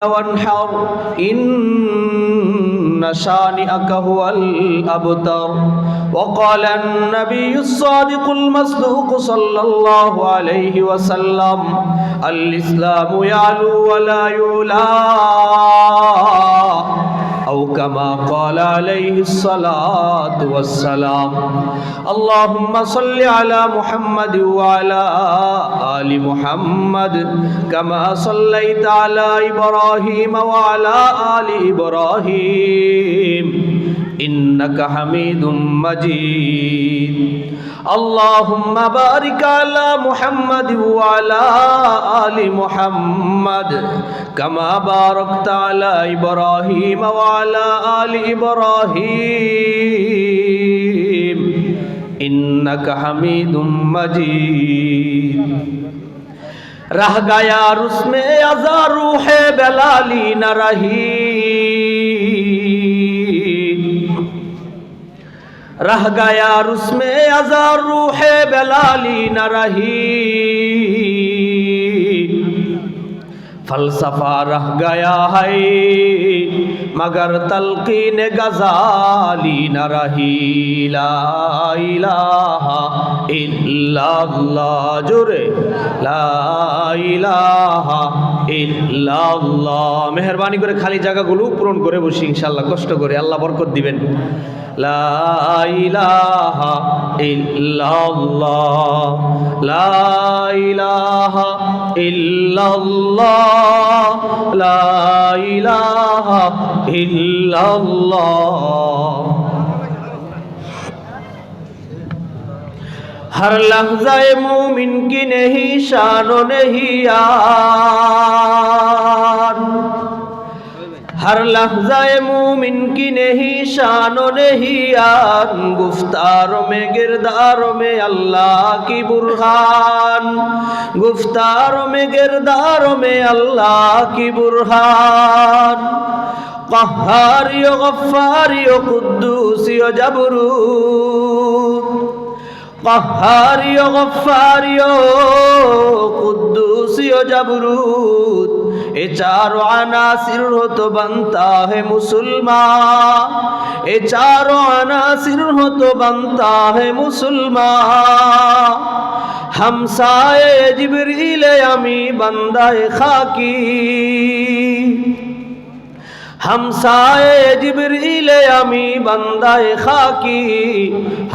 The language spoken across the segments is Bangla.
وانحر إن شانئك هو الأبتر. وقال النبي الصادق المصدوق صلى الله عليه وسلم: الإسلام يعلو ولا يعلى، أو كما قال عليه الصلاة والسلام. اللهم صل على محمد وعلى آل محمد كما صليت على إبراهيم وعلى آل إبراهيم إنك حميد مجيد. اللهم بارك على محمد وعلى آل محمد كما باركت على إبراهيم وعلى آل إبراهيم إنك حميد مجيد. रह गया उसमें अज़ा रूहे बेलाली न रही, रह गया उसमें अज़ा रूहे बेलाली न रही, फलसफा रह गया है मगर तलकीन गज़ाली न रही. ला इलाहा इल्लल्लाह, जुरे ला इलाहा इल्लल्लाह. মেহেরবানি করে খালি জায়গাগুলো পূরণ করে বসি ইনশাআল্লাহ, কষ্ট করে, আল্লাহ বরকত দিবেন. লা ইলাহা ইল্লাল্লাহ, লা ইলাহা ইল্লাল্লাহ, লা ইলাহা ইল্লাল্লাহ. हर लहज़ाए मोमिन की नहीं शान नहीं यार, हर लहज़ाए मोमिन की नहीं शान नहीं यार, गुफ्तारों में किरदारों में अल्लाह की बुरहान, गुफ्तारों में किरदारों में अल्लाह की बुरहान. क़हारी व गफ़्फ़ारी व क़ुद्दूसी व जबरूत, क़हारी व गफ़्फ़ारी व क़ुद्दूसी व जबरूत, ये चारों अनासिर हो तो बनता है मुसलमान, ये चारों अनासिर हो तो बनता है मुसलमान. हमसाए जिब्रील अमी बंदाए खाकी, हमसाए जिब्रील अमी बंदाए खाकी,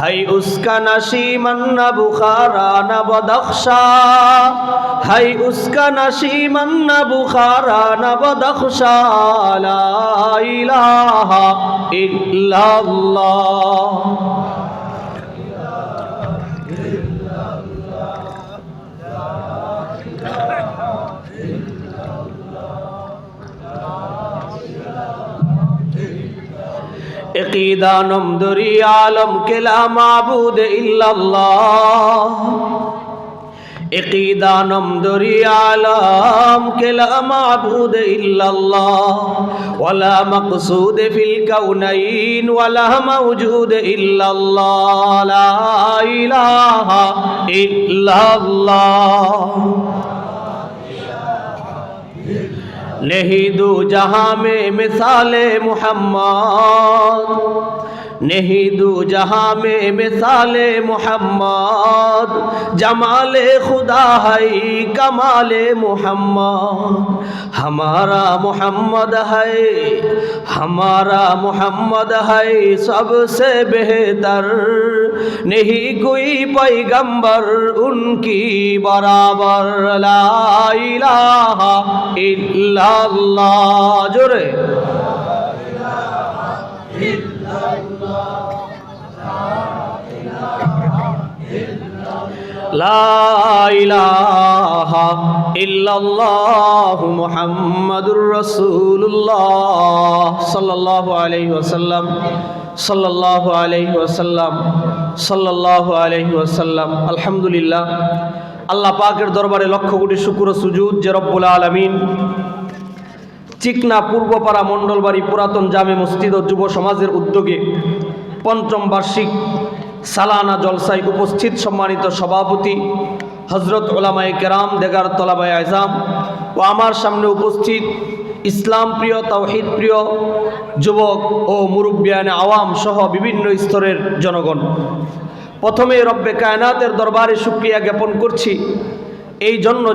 है उसका नशीमन न बुखारा न बदख्शा, है उसका नशीमन न बुखारा न बदख्शा. ला इलाहा इल्लल्लाह. इक़ीदा नमदुरी आलम के ला माबूद इल्लल्लाह, इक़ीदा नमदुरी आलम के ला माबूद इल्लल्लाह, वला मक़सूद फिल कौनैन वला मौजूद इल्लल्लाह. ला इलाहा इल्लल्लाह. नहीं दो जहां में मिसाले मोहम्मद, नहीं दो जहां में मिसाले मोहम्मद, जमाले खुदा है कमाले मोहम्मद. हमारा मोहम्मद है, हमारा मोहम्मद है सबसे बेहतर, नहीं कोई पैगंबर उनकी बराबर. ला इलाहा इल्लल्लाह, जुरे ला इलाहा इल्लल्लाह मुहम्मदुर रसूलुल्लाह सल्लल्लाहु अलैहि वसल्लम, सल्लल्लाहु अलैहि वसल्लम, सल्लल्लाहु अलैहि वसल्लम. अल्हम्दुलिल्लाह. আল্লাহ পাকের দরবারে লক্ষ কোটি শুকর ও সুজুদ যে রব্বুল আলামিন চিকনা পূর্বপাড়া মণ্ডলবাড়ি পুরাতন জামে মসজিদ ও যুব সমাজের উদ্যোগে পঞ্চম বার্ষিক সালানা জলসায় উপস্থিত সম্মানিত সভাপতি হযরত উলামায়ে কেরাম, দেগার তলাবায়ে আযম ও আমার সামনে উপস্থিত ইসলাম প্রিয়, তাওহীদ প্রিয় যুবক ও মুরব্বিয়ানে আওয়াম সহ বিভিন্ন স্তরের জনগণ, প্রথমে রব্বে কায়নাতের দরবারে শুকরিয়া জ্ঞাপন করছি এই জন্য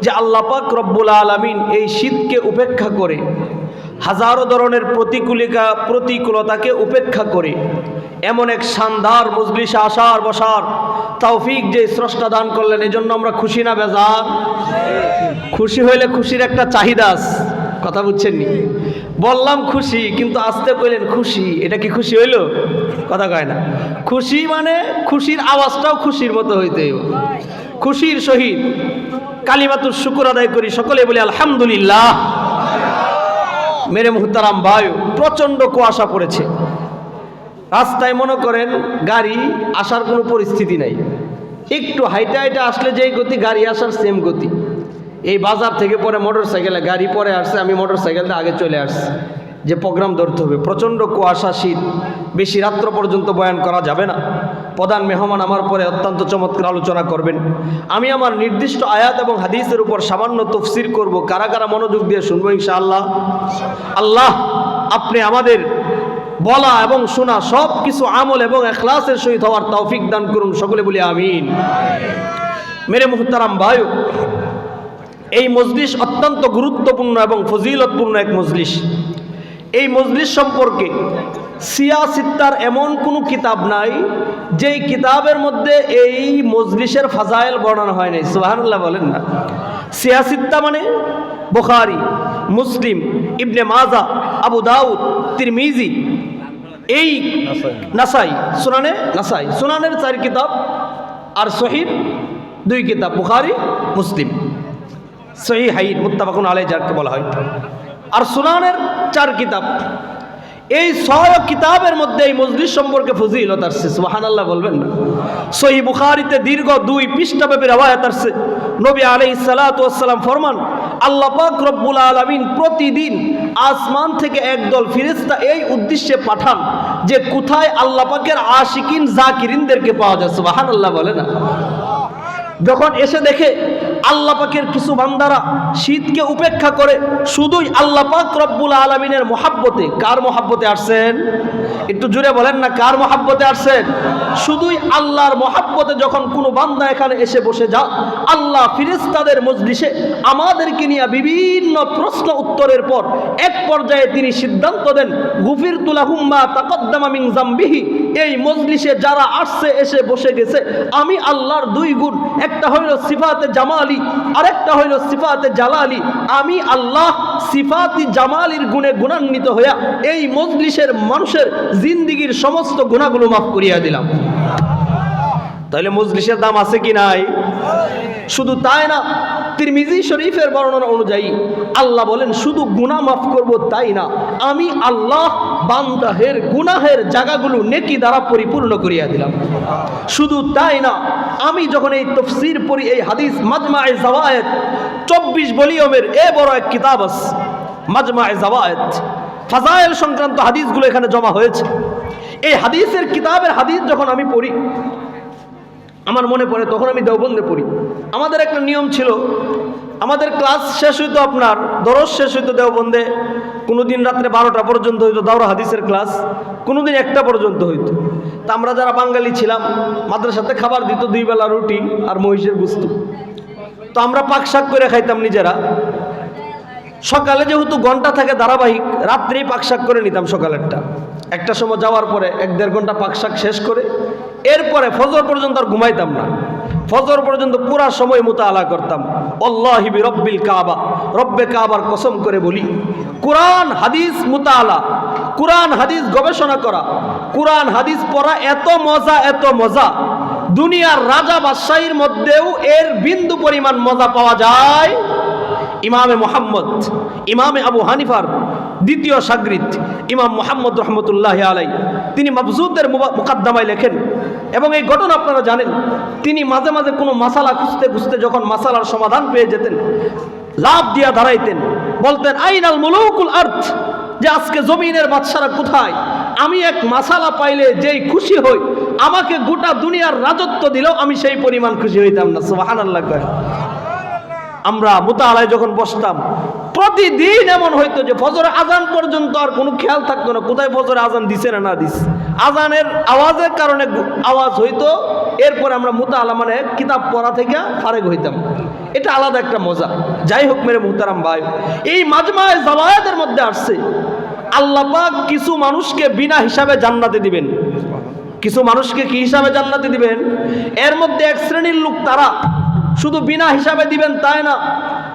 যে আল্লাহ পাক রব্বুল আলামিন এই শীতকে উপেক্ষা করে, হাজারো ধরনের প্রতিকূলতাকে উপেক্ষা করে এমন এক শানদার মজলিসে আসার বসার তৌফিক যে স্রষ্টা দান করলেন, এই জন্য আমরা খুশি না বেজার? খুশি হইলে খুশির একটা চাহিদা আছে, কথা বুঝছেন নি? বললাম খুশি, কিন্তু আসতে কইলেন খুশি, এটা কি খুশি হইল? কথা কয় না। খুশি মানে খুশির আওয়াজটাও খুশির মতো হইতে হইব। খুশির সহিত কালিমাতুর শুকর আদায় করি, সকলে বলি আলহামদুলিল্লাহ। মেরে মুহতারাম ভাই, প্রচণ্ড কুয়াশা পড়েছে, রাস্তায় মনে করেন গাড়ি আসার কোনো পরিস্থিতি নাই। একটু হাইটা হাইটা আসলে যেই গতি, গাড়ি আসার সেম গতি। এই বাজার থেকে পরে মোটর সাইকেলে, গাড়ি পরে আসছে, আমি মোটর সাইকেলটা আগে চলে আসছি যে প্রোগ্রাম ধরতে হবে। প্রচণ্ড কুয়াশা, শীত, বেশি রাত্র পর্যন্ত বয়ান করা যাবে না। প্রধান মেহমান আমার পরে অত্যন্ত চমৎকার আলোচনা করবেন। আমি আমার নির্দিষ্ট আয়াত এবং হাদিসের উপর সামান্য তফসির করব। কারা কারা মনোযোগ দিয়ে শুনবো ইনশাআল্লাহ? আল্লাহ আপনি আমাদের বলা এবং শোনা সব কিছু আমল এবং ইখলাসের সহিত হওয়ার তৌফিক দান করুন, সকলে বলি আমিন। মেরে মুহতারাম ভাই, এই মজলিস অত্যন্ত গুরুত্বপূর্ণ এবং ফজিলতপূর্ণ এক মজলিস। এই মজলিস সম্পর্কে সিয়াসিত্তার এমন কোনো কিতাব নাই যেই কিতাবের মধ্যে এই মজলিসের ফাজাইল বর্ণনা হয় নাই। সুবহানাল্লাহ বলেন না? সিয়াসিত্তা মানে বুখারী, মুসলিম, ইবনে মাজাহ, আবু দাউদ, তিরমিজি, এই নাসাই, সুনানের 4 কিতাব, আর সহিহ 2 কিতাব, বুখারী, মুসলিম, সহিহাইন মুত্তাফাকুন আলাইহি যাকে বলা হয়, আর সুনানের 4 কিতাব। এই 6 কিতাবের মধ্যে এই মজলিস সম্পর্কে ফজিলত আসছে। সুবহানাল্লাহ বলবেন না? সহিহ বুখারীতে দীর্ঘ 2 পৃষ্ঠাব্যাপী রওয়ায়াত আসছে। নবী আলাইহিস সালাতু ওয়াস সালাম ফরমান, আল্লাহ পাক রব্বুল আলামিন প্রতিদিন আসমান থেকে একদল ফেরেশতা এই উদ্দেশ্যে পাঠান যে কোথায় আল্লাহ পাকের আশিকিন জাকিরিনদেরকে পাওয়া যায়। সুবহানাল্লাহ বলে না? যখন এসে দেখে আল্লাহ পাকের কিছু বান্দারা শীতকে উপেক্ষা করে শুধুই আল্লাহ পাক রব্বুল আলামিনের মহাব্বতে, কার মহাব্বতে আসছেন? একটু জোরে বলেন না, কার মহাব্বতে আসছেন? শুধুই আল্লাহর মহাব্বতে যখন কোনো বান্দা এখানে এসে বসে যা, আল্লাহ ফেরেশতাদের মজলিসে আমাদেরকে নিয়ে বিভিন্ন প্রশ্ন উত্তরের পর এক পর্যায়ে তিনি সিদ্ধান্ত দেন, গুফিরতু লাহুম মা তাকদ্দামা মিন যামবিহি। এই মজলিসে যারা আসছে, এসে বসে গেছে, আমি আল্লাহর 2 গুণ, একটা হইল সিফাতে জামালি, আরেকটা হইল সিফাতে জালালি। আমি আল্লাহ সিফাতি জামালির গুণে গুণান্বিত হইয়া এই মজলিসের মানুষের জিন্দিগির সমস্ত গুনাহগুলো মাফ করিয়া দিলাম। তাহলে মজলিসের দাম আছে কি নাই? শুধু তাই না, তিরমিজি শরীফের বর্ণনা অনুযায়ী আল্লাহ বলেন শুধু গুনাহ মাফ করব তাই না, আমি আল্লাহ বান্দাহের গুনাহের জায়গাগুলো নেকি দ্বারা পরিপূর্ণ করিয়া দিলাম। শুধু তাই না, আমি যখন এই তাফসীর পড়ি, এই হাদিস মাজমায়ে যাওয়ায়েদ 24 ভলিউমের এ বড় এক কিতাব আছে মাজমায়ে যাওয়ায়েদ, ফাজাইল সংক্রান্ত হাদিসগুলো এখানে জমা হয়েছে। এই হাদিসের কিতাবের হাদিস যখন আমি পড়ি, আমার মনে পড়ে তখন আমি দেওবন্দে পড়ি। আমাদের একটা নিয়ম ছিল, আমাদের ক্লাস শেষ হইতো, আপনার দরস শেষ হইতো দেওবন্দে, কোনোদিন রাত্রে 12টা পর্যন্ত হইতো দাওরা হাদিসের ক্লাস, কোনোদিন 1টা পর্যন্ত হইতো। তা আমরা যারা বাঙালি ছিলাম, মাদ্রাসাতে খাবার দিত 2 বেলা রুটি আর মহিষের গোশত। তো আমরা পাক শাক করে খাইতাম নিজেরা। সকালে যেহেতু ঘন্টা থাকে ধারাবাহিক, রাত্রেই পাক শাক করে নিতাম সকালেরটা। একটা সময় যাওয়ার পরে 1-1.5 ঘন্টা পাক শাক শেষ করে এরপরে ফজর পর্যন্ত আর ঘুমাইতাম না। ফজর পর্যন্ত পুরা সময় মুতাআলা করতাম। আল্লাহি বিরব্বিল কাবা, রব্বে কাবার কসম করে বলি, কোরআন হাদিস মুতাআলা, কোরআন হাদিস গবেষণা করা, কোরআন হাদিস পড়া এত মজা, এত মজা, দুনিয়ার রাজা বাদশাহীর মধ্যেও এর বিন্দু পরিমাণ মজা পাওয়া যায় ইমামে মুহাম্মদ, ইমামে আবু হানিফার দ্বিতীয় শাগরিদ ইমাম মুহাম্মদ রহমতুল্লাহ আলাই। তিনি মাবজুদের মুকাদ্দামায় লেখেন, এবং এই ঘটনা আপনারা জানেন, তিনি মাঝে মাঝে কোনো মাসালা খুঁজতে খুঁজতে যখন মাসালার সমাধান পেয়ে যেতেন, লাভ দিয়া দাঁড়াইতেন, বলতেন আইনাল মুলুকুল আরদ, যে আজকে জমিনের বাদশারা কোথায়? আমি এক মাসালা পাইলে যেই খুশি হই, আমাকে গোটা দুনিয়ার রাজত্ব দিলেও আমি সেই পরিমাণ খুশি হইতাম না। সুবহানাল্লাহ। আমরা মুতাআলায় যখন বসতাম, প্রতিদিন এমন হইতো যে ফজর আজান পর্যন্ত আর কোনো খেয়াল থাকতো না কোথায় ফজর আজান দিছে না দিস। আজানের আওয়াজের কারণে আওয়াজ হইতো, এরপরে আমরা মুতাআলা মানে কিতাব পড়া থেকে ফারেক হইতাম। এটা আলাদা একটা মজা। যাই হোক মেরে মুহতারাম ভাই, এই মাজমায়ে জাওয়ায়েদের মধ্যে আসছে আল্লাহ পাক কিছু মানুষকে বিনা হিসাবে জান্নাতে দিবেন। কিছু মানুষকে কি হিসাবে জান্নাতে দিবেন? এর মধ্যে এক শ্রেণীর লোক তারা শুধু বিনা হিসাবে দিবেন তাই না,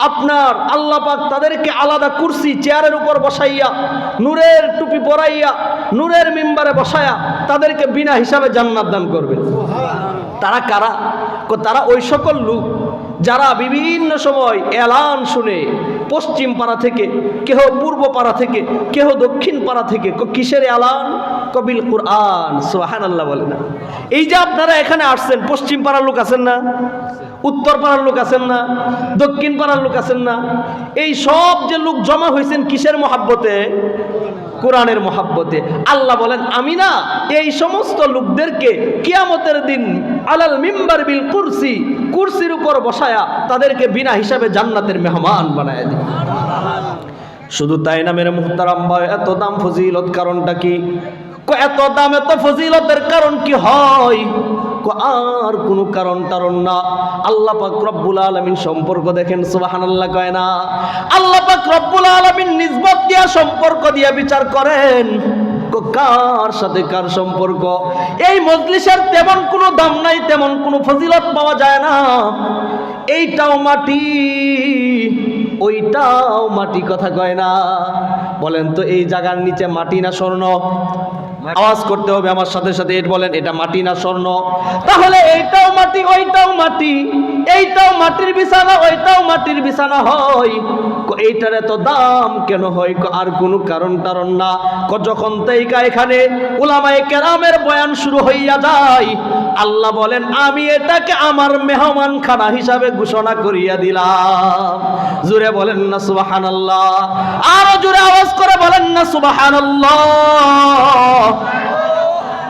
আপনার আল্লাহ পাক তাদেরকে আলাদা কুরসি চেয়ারের উপর বসাইয়া, নূরের টুপি পরাইয়া, নূরের মিম্বারে বসাইয়া তাদেরকে বিনা হিসাবে জান্নাত দান করবেন। তারা কারা? তারা ওই সকল লোক যারা বিভিন্ন সময় এলান শুনে পশ্চিম পাড়া থেকে, কেহ পূর্ব পাড়া থেকে, কেহ দক্ষিণ পাড়া থেকে, কিসের এলান? কবিল কুরআন। সুবহানাল্লাহ বলে না। এই যে আপনারা এখানে আসছেন, পশ্চিম পাড়ার লোক আছেন না, উত্তর পাড়ার লোক আছেন না, দক্ষিণ পাড়ার লোক আছেন না, এই সব যে লোক জমা হয়েছেন কিসের মহাব্বতে? কোরআনের মহাব্বতে। আল্লাহ বলেন আমি না এই সমস্ত লোকদেরকে কিয়ামতের দিন আলাল মিম্বার বিল কুরসি, কুরসির উপর বসায়া তাদেরকে বিনা হিসাবে জান্নাতের মেহমান বানায় দিই। শুধু তাই না মেরে মুহতারাম ভাই, এত দাম ফজিলত কারণটা কি? এত দাম এত ফজিলতের কারণ কি হয়? আর কোনো কারণ টারণ না। আল্লাহ পাক রব্বুল আলামিন সম্পর্ক দেখেন, সুবহানাল্লাহ কয় না? আল্লাহ পাক রব্বুল আলামিন নিসবত দিয়া সম্পর্ক দিয়া বিচার করেন। কার সাথে কার সম্পর্ক? এই মজলিসের তেমন কোনো দাম নাই, তেমন কোনো ফজিলত পাওয়া যায় না। এইটাও মাটি, ওইটাও মাটি, কথা কয় না? বলেন তো এই জায়গার নিচে মাটি না স্বর্ণ? আওয়াজ করতে হবে আমার সাথে সাথে, এটা বলেন এটা মাটি না স্বর্ণ? তাহলে এইটাও মাটি, ওইটাও মাটি, এইটাও মাটির বিছানা, ওইটাও মাটির বিছানা হয়। এইটার এত দাম কেন হয়? আর কোনো কারণ টারণ না। যখন তাইকা এখানে উলামায়ে কেরামের বয়ান শুরু হইয়া যায়, আল্লাহ বলেন আমি এটাকে আমার মেহমান খানা হিসাবে ঘোষণা করিয়া দিলাম। জোরে বলেন না সুবহানাল্লাহ? আরো জোরে আওয়াজ করে বলেন না সুবহানাল্লাহ?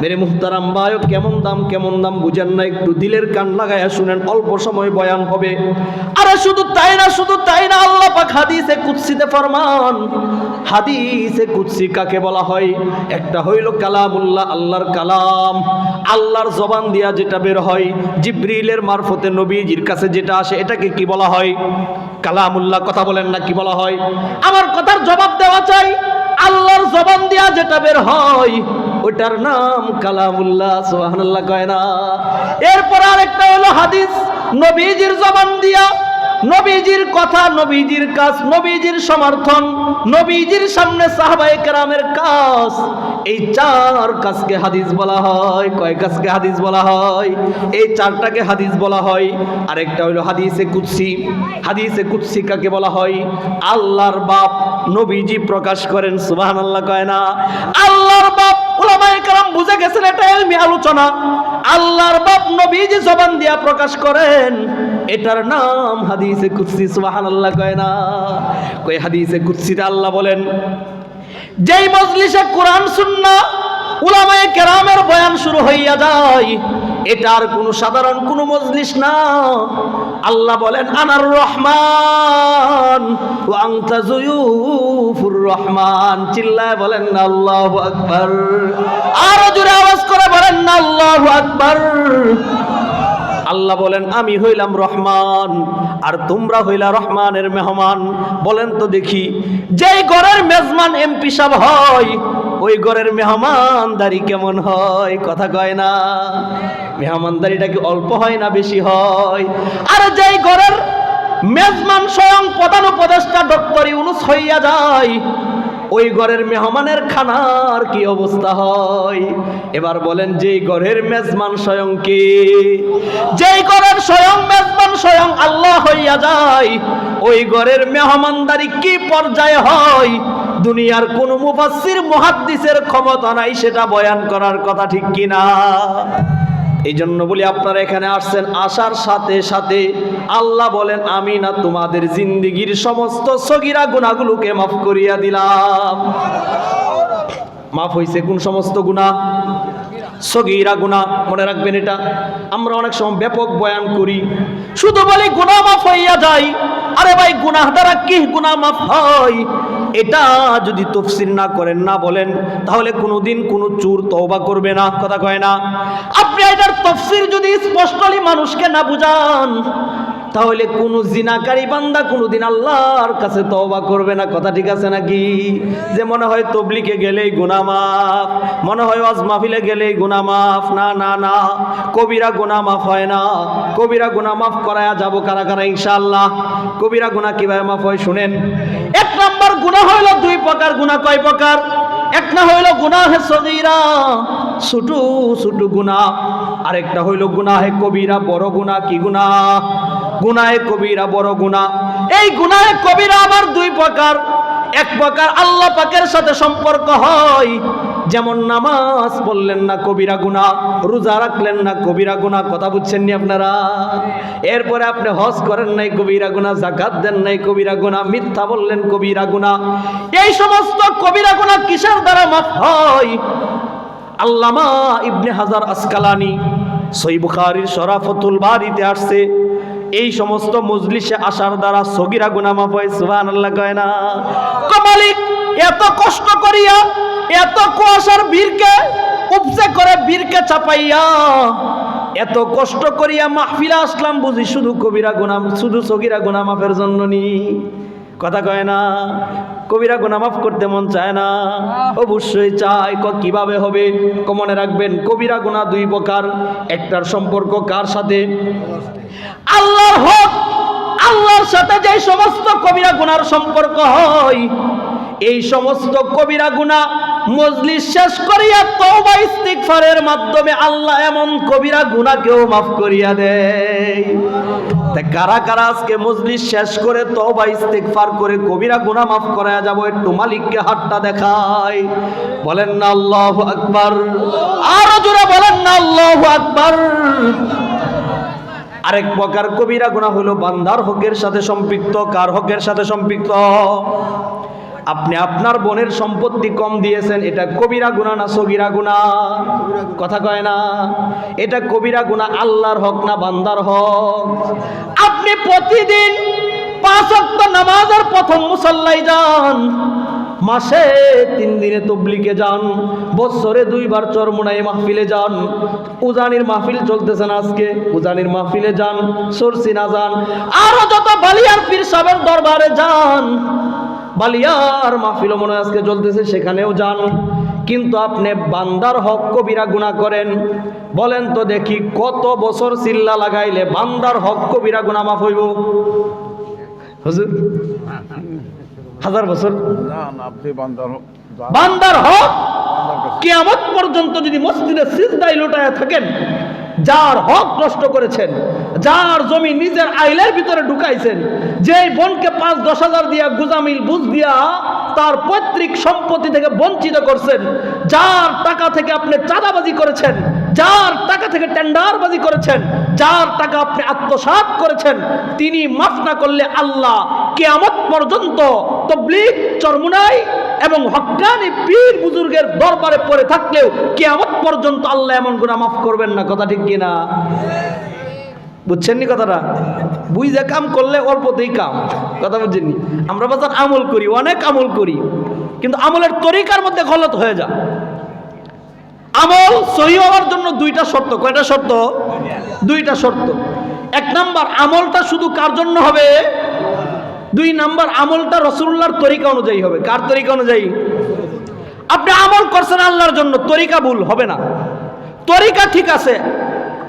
মেরে মুহতারাম ভাই, কেমন দাম কেমন দাম বুঝেন না? একটু দিলের কান লাগায়া শুনেন, অল্প সময় বয়ান হবে। আরে শুধু তাই না, শুধু তাই না, আল্লাহ পাক হাদিসে কুদসিতে ফরমান। হাদিসে কুদসি কাকে বলা হয়? একটা হইল কালামুল্লাহ, আল্লাহর কালাম, আল্লাহর জবান দিয়া যেটা বের হয়, জিবরিলের মারফতে নবীজির কাছে যেটা আসে, এটাকে কি বলা হয়? কালামুল্লাহ। কথা বলেন না কি বলা হয়? আমার কথার জবাব দেওয়া চাই। আল্লাহর জবান দিয়া যেটা বের হয় ওটার নাম কালামুল্লাহ। সুবহানাল্লাহ কয় না? এরপর আরেকটা হলো হাদিস, নবীজির জবান দিয়া, নবীজির কথা, নবীজির কাজ, নবীজির সমর্থন, নবীজির সামনে সাহাবায়ে কেরামের কাজ, এই চার কাজকে হাদিস বলা হয়। কয় কাজকে হাদিস বলা হয়? এই চারটাকে হাদিস বলা হয়। আরেকটা হলো হাদিসে কুদসি। হাদিসে কুদসি কাকে বলা হয়? আল্লাহর বাপ নবীজি প্রকাশ করেন। সুবহানাল্লাহ কয় না? আল্লাহর বাপ, উলামায়ে কেরাম বুঝে গেছেন এটা ইলমি আলোচনা। আল্লাহর বাপ নবীজি জবান দিয়া প্রকাশ করেন, এটার নাম হাদিসে কুদসি। সুবহানাল্লাহ কয় না? কয় হাদিসে কুদসিতে আল্লাহ বলেন, যেই মজলিসে কোরআন সুন্নাহ উলামায়ে কেরামের বয়ান শুরু হইয়া যায়, এটা আর কোনো সাধারণ কোনো মজলিস না। আল্লাহ বলেন আনার রহমান ওয়া আনতা যুয়ুফুর রহমান। চিল্লায় বলেন না আল্লাহু আকবার? আরো জোরে আওয়াজ করে বলেন না আল্লাহু আকবার? আল্লাহ বলেন আমি হইলাম রহমান আর তোমরা হইলা রহমানের মেহমান। বলেন তো দেখি, যেই ঘরের মেজমান এমপি সাহেব হয় ওই ঘরের মেহমানদারি কেমন হয়? কথা কয় না? মেহমানদারিটা কি অল্প হয় না বেশি হয়? আর যেই ঘরের মেজমান স্বয়ং প্রধান উপদেষ্টা ডক্টর ইউনূস হইয়া যায় ওই ঘরের মেহমানের খানার কি অবস্থা হয়? এবার বলেন, যেই ঘরের মেজমান স্বয়ং কে? যেই ঘরের স্বয়ং মেজমান স্বয়ং আল্লাহ হইয়া যায় ওই ঘরের মেহমানদারি কি পর্যায়ে হয়? দুনিয়ার কোন মুফাসসির মুহাদ্দিসের ক্ষমতা নাই সেটা বয়ান করার কথা, ঠিক কিনা? এই জন্য বলি আপনারা এখানে আসছেন, আসার সাথে সাথে আল্লাহ বলেন আমি না তোমাদের জিন্দেগির সমস্ত সগীরা গুনাহগুলোকে মাফ করিয়া দিলাম। মাফ হইছে কোন সমস্ত গুনাহ? সগীরা গুনাহ, মনে রাখবেন এটা। আমরা অনেক সময় ব্যাপক বয়ান করি, শুধু বলি গুনাহ মাফ হইয়া যায়। আরে ভাই, গুনাহ দ্বারা কি গুনাহ মাফ হয়? এটা যদি তাফসীর না করেন, না বলেন, তাহলে কোনোদিন কোনো চোর তওবা করবে না। কথা কয় না? আপনি এটার তাফসীর যদি স্পষ্টলি মানুষকে না বুঝান, তাহলে কোন জিনাকারী বান্দা কোনোদিন আল্লাহর কাছে তওবা করবে না। কথা ঠিক আছে নাকি? যে মনে হয় তবলিগে গেলেই গুনাহ মাফ, মনে হয় ওয়াজ মাহফিলে গেলেই গুনাহ মাফ। না না না, কবিরা গুনাহ মাফ হয় না। কবিরা গুনাহ মাফ করায়া যাব কারা কারা ইনশাআল্লাহ। কবিরা গুনাহ কিভাবে মাফ হয় শুনেন। এক নাম্বার গুনাহ হইল দুই প্রকার। গুনাহ কয় প্রকার? এক না হইল গুনাহে সগীরা, ছোট ছোট গুনাহ। আরেকটা হইল গুনাহে কবিরা, বড় গুনাহ। কি গুনাহ? গুনাহে কবিরা, বড় গুনাহ। এই গুনাহে কবিরা আবার দুই প্রকার। এক প্রকার আল্লাহ পাকের সাথে সম্পর্ক হয়, যেমন নামাজ পড়লেন না কবিরা গুনাহ, রোজা রাখলেন না কবিরা গুনাহ। কথা বুঝছেন নি আপনারা? এরপরে আপনি হজ করেন নাই কবিরা গুনাহ, যাকাত দেন নাই কবিরা গুনাহ, মিথ্যা বললেন কবিরা গুনাহ। এই সমস্ত কবিরা গুনাহ কিসের দ্বারা মাফ হয়? আল্লামা ইবনে হাজার আসকালানি সহিহ বুখারীর শরাফতুল বারীতে আসছে, এই সমস্ত মজলিসে আসার দ্বারা সগীরা গুনাহ মাফ হয়। সুবহানাল্লাহ কয় না? মালিক এত কষ্ট করিয়া, এত কুয়াশার বীরকে উপসে করে বীরকে চাপাইয়া, এত কষ্ট করিয়া মাহফিলে আসলাম, বুঝি শুধু কবিরা গুনাহ, শুধু সগীরা গুনাহ মাফের জন্য নি। কথা কয় না? কবিরা গুনাহ মাফ করতে মন চায় না? অবশ্যই চায়। কিভাবে হবে? মনে রাখবেন, কবিরা গুনাহ দুই প্রকার। একটার সম্পর্ক কার সাথে? আল্লাহর হক, আল্লাহর সাথে যে সমস্ত কবিরা গুনার সম্পর্ক হয়, এই সমস্ত কবিরা গুনাহ মজলিস শেষ করিয়া তওবা ইস্তিগফারের মাধ্যমে আল্লাহ এমন কবিরা গুনাহকেও মাফ করিয়া দেয়। তা কারা কারা আজকে মজলিস শেষ করে তওবা ইস্তিগফার করে কবিরা গুনাহ মাফ করায়া যাব? একটু মালিককে হাতটা দেখায়। বলেন না আল্লাহু আকবার? আর জোরে বলেন না আল্লাহু আকবার? আরেক প্রকার কবিরা গুনাহ হলো বান্দার হকের সাথে সম্পৃক্ত। কার হকের সাথে সম্পৃক্ত? আপনি আপনার বোনের সম্পত্তি কম দিয়েছেন, এটা কবিরা গুনাহ না সগীরা গুনাহ? কথা কয় না? এটা কবিরা গুনাহ। আল্লাহর হক না বান্দার হক? আপনি প্রতিদিন 5 ওয়াক্ত নামাজের প্রথম মুসল্লায় যান, মাসে 3 দিনে তবলিগে যান, বছরে 2 বার চরমুনাই মাহফিলে যান। উজানির মাহফিল চলতেছে না আজকে, উজানির মাহফিলে যান, সরসিনা যান, আরো যত বালিয়ার পীর সাহেবের দরবারে যান, বালিয়ার মাহফিল মনে হয় আজকে চলতেছে, সেখানেও যান। কিন্তু আপনি বান্দার হক কবিরা গুনাহ করেন। বলেন তো দেখি, কত বছর চিল্লা লাগাইলে বান্দার হক কবিরা গুনাহ মাফ হইব? হুজুর 1000 বছর? বান্দার হক কিয়ামত পর্যন্ত যদি মসজিদে সিজদায় লুটায়া থাকেন, যার হক নষ্ট করেছেন, যার জমি নিজের আইলের ভিতরে ঢুকাইছেন, যেই বোনকে 5-10 হাজার দিয়া গুজামিল বুঝ দিয়া তার পৈতৃক সম্পত্তি থেকে বঞ্চিত করছেন, যার টাকা থেকে আপনি চাঁদাবাজি করেছেন, যার টাকা থেকে টেন্ডারবাজি করেছেন, যার টাকা আপনি আত্মসাৎ করেছেন, তিনি মাফ না করলে আল্লাহ কিয়ামত পর্যন্ত তাবলীগ, চরমুনাই এবং হক্কানি পীর বুজুর্গের দরবারে পড়ে থাকলেও কিয়ামত পর্যন্ত আল্লাহ এমন গুনাহ মাফ করবেন না। কথা ঠিক কিনা? বুঝছেন নি কথাটা? বুঝে কাম করলে অল্পতেই কাম। কথা বুঝছেন? আমরা বাজার আমল করি, অনেক আমল করি, কিন্তু আমলের তরিকার মধ্যে গলত হয়ে যায়। আমল সহি হওয়ার জন্য 2টা শর্ত। কয়টা শর্ত? 2টা শর্ত। 1 নাম্বার, আমলটা শুধু কার জন্য হবে? 2 নাম্বার, আমলটা রাসূলুল্লাহর তরিকা অনুযায়ী হবে। কার তরিকা অনুযায়ী? আপনি আমল করছেন আল্লাহর জন্য, তরিকা ভুল হবে না। তরিকা ঠিক আছে,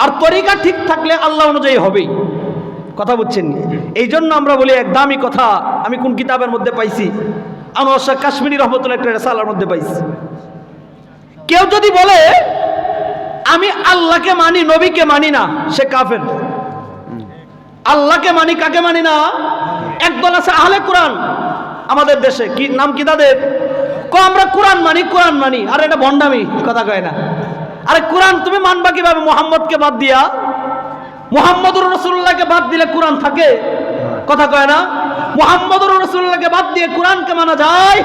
আর তরিকা ঠিক থাকলে আল্লাহ অনুযায়ী হবেই। কথা বুঝছেন? এই জন্য আমরা বলি, এক দামি কথা আমি কোন কিতাবের মধ্যে পাইছি, আনোয়ার শাহ কাশ্মীরি রহমতুল্লাহ একটা রিসালার মধ্যে পাইছি। কেউ যদি বলে আমি আল্লাহকে মানি, নবীকে মানি না, সে কাফের। আল্লাহকে মানি, কাকে মানি না? একদল আছে আহলে কোরআন আমাদের দেশে, কি নাম কি তাদের? আমরা কোরআন মানি, কোরআন মানি। আর এটা ভণ্ডামি। কথা কয় না? আরে কোরআন তুমি মানবা কিভাবে মুহাম্মদকে বাদ দিয়া? মুহাম্মদুর রাসূলুল্লাহকে বাদ দিলে কোরআন থাকে? কথা কয় না? মুহাম্মদুর রাসূলুল্লাহকে বাদ দিয়ে কোরআনকে মানা যায়?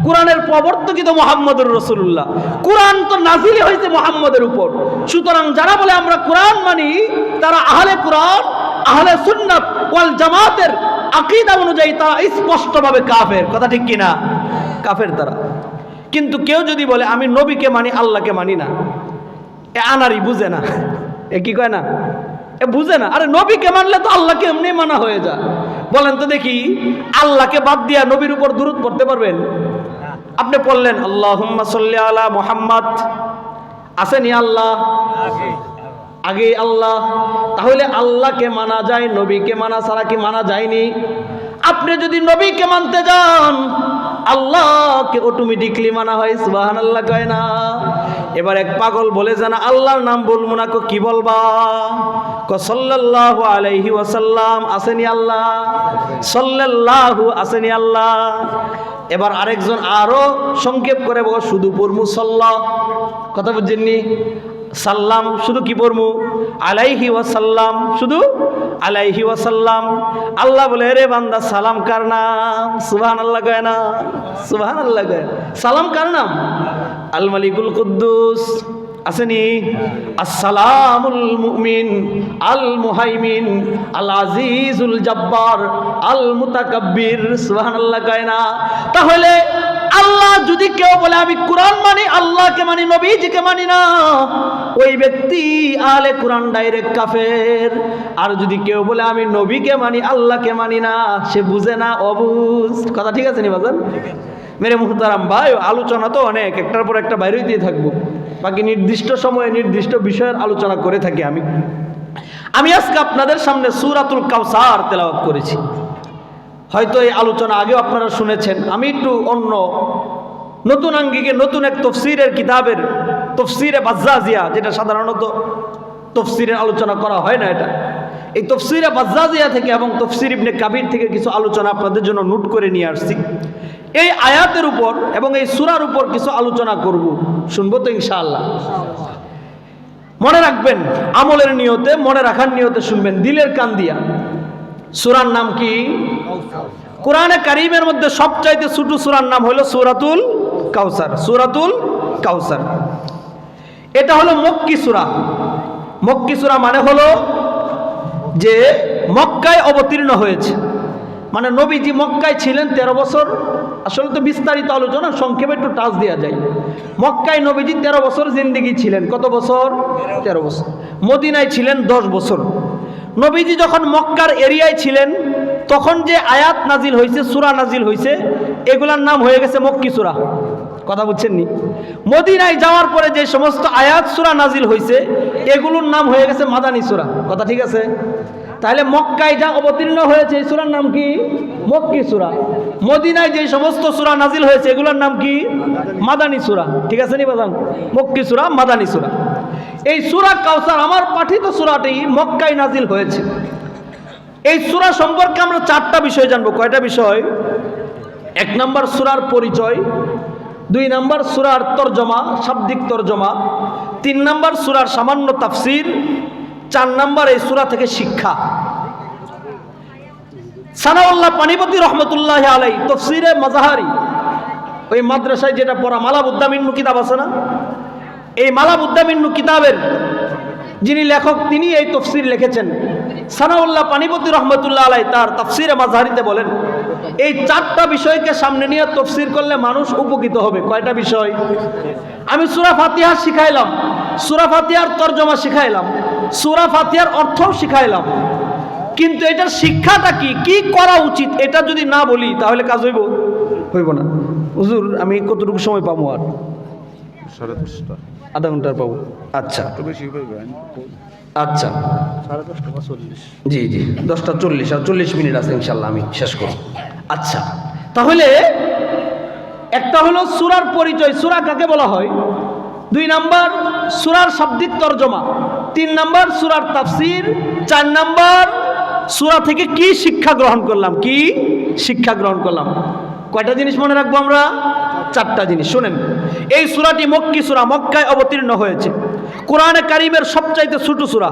কোরআনের প্রবর্তকিত মুহাম্মদুর রাসূলুল্লাহ। কোরআন তো নাজিল হয়েছে মুহাম্মদের উপর। সুতরাং যারা বলে আমরা কোরআন মানি, তারা আহলে কোরআন, আহলে সুন্নাত ওয়াল জামাতের আকীদা অনুযায়ী তারা স্পষ্টভাবে কাফের। কথা ঠিক কিনা? কাফের তারা। কিন্তু কেউ যদি বলে আমি নবীকে মানি, আল্লাহকে মানি না, এ আনারি বুঝে না। এ কি কয় না? এ বুঝে না। আরে নবীকে মানলে তো আল্লাহকে এমনি মানা হয়ে যায়। বলেন তো দেখি, আল্লাহকে বাদ দিয়া নবীর উপর দুরূদ পড়তে পারবেন? আপনি পড়লেন আল্লাহুম্মা সাল্লি আলা মুহাম্মাদ, আসেনি আল্লাহ? আগে আল্লাহ। তাহলে আল্লাহকে মানা যায়, নবীকে মানা ছাড়া কি মানা যায়নি? আপনি যদি নবীকে মানতে যান, আল্লাহকে অটোমেটিকলি মানা হয়, সুবহানাল্লাহ কয় না? এবার এক পাগল বলে জানা আল্লাহর নাম বলবো না, কি বলবা? সাল্লাল্লাহু আলাইহি ওয়াসাল্লাম, আসেনি আল্লাহ? সাল্লাল্লাহু, আসেনি আল্লাহ? এবার আরেকজন আরো সংক্ষেপ করে বল, শুধু পড়মু সাল্লাহ। কথা বুঝছেননি? সাল্লাম শুধু কি পড়মু? আলাইহি ওয়াসাল্লাম, শুধু আলাইহি ওয়াসাল্লাম। আল্লাহ বলে রে বান্দা, সালাম কার নাম? সুবহানাল্লাহ কয় না? সুবহানাল্লাহ কয়। সালাম কার নাম? আল মালিকুল কুদ্দুস, আসেনি? আসসালামুল মুমিন, আল মুহাইমিন, আল আজিজুল জব্বার, আল মুতাকাব্বির। সুবহানাল্লাহ কয় না? তাহলে আল্লাহ যদি কেউ বলে আমি কোরআন মানি, আল্লাহকে মানি, নবীজিকে মানি না, ওই ব্যক্তি আহলে কোরআন ডাইরেক্ট কাফের। আর যদি কেউ বলে আমি নবীকে মানি, আল্লাহকে মানি না, সে বুঝে না, অবুঝ। কথা ঠিক আছে নি বাজান? মেরে মুহতারাম ভাই, আলোচনা তো অনেক, একটার পর একটা বাইরে দিয়ে থাকবো। বাকি নির্দিষ্ট সময়ে নির্দিষ্ট বিষয়ের আলোচনা করে থাকি আমি আজকে আপনাদের সামনে সূরাতুল কাউসার তেলাওয়াত করেছি। হয়তো এই আলোচনা আগেও আপনারা শুনেছেন। আমি একটু অন্য নতুন আঙ্গিকে নতুন এক তফসিরের কিতাবের, তফসিরে বাজ্জাজিয়া, যেটা সাধারণত তফসিরের আলোচনা করা হয় না, এটা এই তফসিরে বাজ্জাজিয়া থেকে এবং তফসির ইবনে কাবির থেকে কিছু আলোচনা আপনাদের জন্য নোট করে নিয়ে আসছি। এই আয়াতের উপর এবং এই সূরার উপর কিছু আলোচনা করব, শুনবো তো ইনশাআল্লাহ। মনে রাখবেন, আমলের নিয়তে, মনে রাখার নিয়তে শুনবেন, দিলের কান দিয়া। সূরার নাম কি? কোরআনে কারীমের মধ্যে সবচাইতে ছোট সূরার নাম হলো সূরাতুল কাউসার। সূরাতুল কাউসার এটা হলো মক্কি সূরা। মক্কি সূরা মানে হলো যে মক্কায় অবতীর্ণ হয়েছে, মানে নবীজি মক্কায় ছিলেন 13 বছর। আসলে তো বিস্তারিত আলোচনা, সংক্ষেপে একটু টাচ দেওয়া যায়। মক্কায় নবীজি 13 বছর জিন্দেগি ছিলেন। কত বছর? 13 বছর। মদিনায় ছিলেন 10 বছর। নবীজি যখন মক্কার এরিয়ায় ছিলেন, তখন যে আয়াত নাজিল হয়েছে, সূরা নাজিল হয়েছে, এগুলার নাম হয়ে গেছে মক্কি সূরা। কথা বুঝছেন নি? মদিনায় যাওয়ার পরে যে সমস্ত আয়াত সূরা নাজিল হয়েছে, এগুলোর নাম হয়ে গেছে মাদানী সূরা। কথা ঠিক আছে? তাহলে মক্কায় যা অবতীর্ণ হয়েছে এই সূরার নাম কি? মক্কি সূরা। মদিনায় যে সমস্ত সূরা নাজিল হয়েছে এগুলোর নাম কি? মাদানী সূরা। ঠিক আছে নি বাজান? মক্কি সূরা, মাদানী সূরা। এই সূরা কাউসার, আমার পাঠিত সূরাটি মক্কায় নাজিল হয়েছে। এই সূরা সম্পর্কে আমরা 4টা বিষয় জানবো। কয়টা বিষয়? 1 নম্বর সূরার পরিচয়, 2 নম্বর সূরার তরজমা, শাব্দিক তরজমা, 3 নম্বর সূরার সামান্য তাফসীর, 4 নম্বর এই সূরা থেকে শিক্ষা। সানাউল্লাহ পানিপতি রহমতুল্লাহ আলাই তাফসীরে মাজাহারি, ওই মাদ্রাসায় যেটা পড়া মালাবুদ্দামিন্নু কিতাব আছে না, এই মালাবুদ্দামিন্নু কিতাবের যিনি লেখক, তিনি এই তাফসীর লিখেছেন। সানাউল্লাহ পানিপতি রহমতুল্লাহ আলাই তার তাফসীরে মাজাহারিতে বলেন, এই 4টা বিষয়কে সামনে নিয়ে তাফসীর করলে মানুষ উপকৃত হবে। কয়টা বিষয়? আমি সূরা ফাতিহা শিখাইলাম, সূরা ফাতিহার তরজমা শিখাইলাম, সূরা ফাতিহার অর্থও শিখাইলাম, কিন্তু এটার শিক্ষাটা কি, কি করা উচিত, এটা যদি না বলি তাহলে কাজ হইব না। হুজুর আমি কতটুকু সময় পাবো? আর 10:30, আধা ঘন্টার পাবো। আচ্ছা আচ্ছা, 10:40। জি জি, 10:40 আর 40 মিনিট আছে, ইনশাল্লাহ আমি শেষ করব। আচ্ছা, তাহলে একটা হলো সূরার পরিচয়, সূরা কাকে বলা হয়। 2 নম্বর সূরার শাব্দিক তরজমা, 3 নম্বর সূরার তাফসীর, 4 নম্বর সূরা থেকে কি শিক্ষা গ্রহণ করলাম, কি শিক্ষা গ্রহণ করলাম। কয়টা জিনিস মনে রাখবো আমরা? 4টা জিনিস। শুনেন, এই সূরাটি মক্কি সূরা, মক্কায় অবতীর্ণ হয়েছে। কোরআনে কারীমের সবচাইতে ছোট সূরা।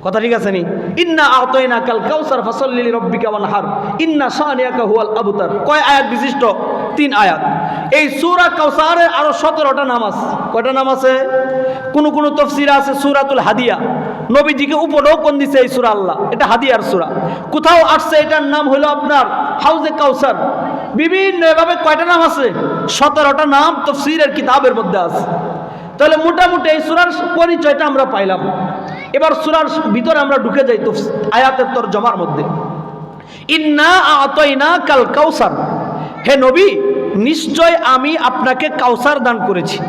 কথা ঠিক আছে নি? ইন্না আতাইনাকাল কাউসার ফাসাল্লি লিরাব্বিকা ওয়ানহার ইন্না শানিয়াকা হুয়াল আবতার। কয় আয়াত বিশিষ্ট? 3 আয়াত। এই সূরা কাউসারের আরো 17টা নাম আছে। কয়টা নাম আছে? কোন কোন তাফসীরে আছে সূরাতুল হাদিয়া, নবীজিকে উপঢৌকন দিছে এই সূরা আল্লাহ, এটা হাদিয়ার সূরা। কোথাও আসছে এটার নাম হলো আপনার হাউজে কাউসার। বিভিন্ন এভাবে কয়টা নাম আছে? 17টা নাম তাফসীরের কিতাবের মধ্যে আছে। তাহলে মোটামুটি এই সূরার পরিচয়টা আমরা পাইলাম। এবার সূরার ভিতরে আমরা ঢুকে যাই আয়াতের তরজমার মধ্যে। ইন্না আতাইনাকাল কাউসার, হে নবী নিশ্চয় আমি আপনাকে কাউসার দান করেছি।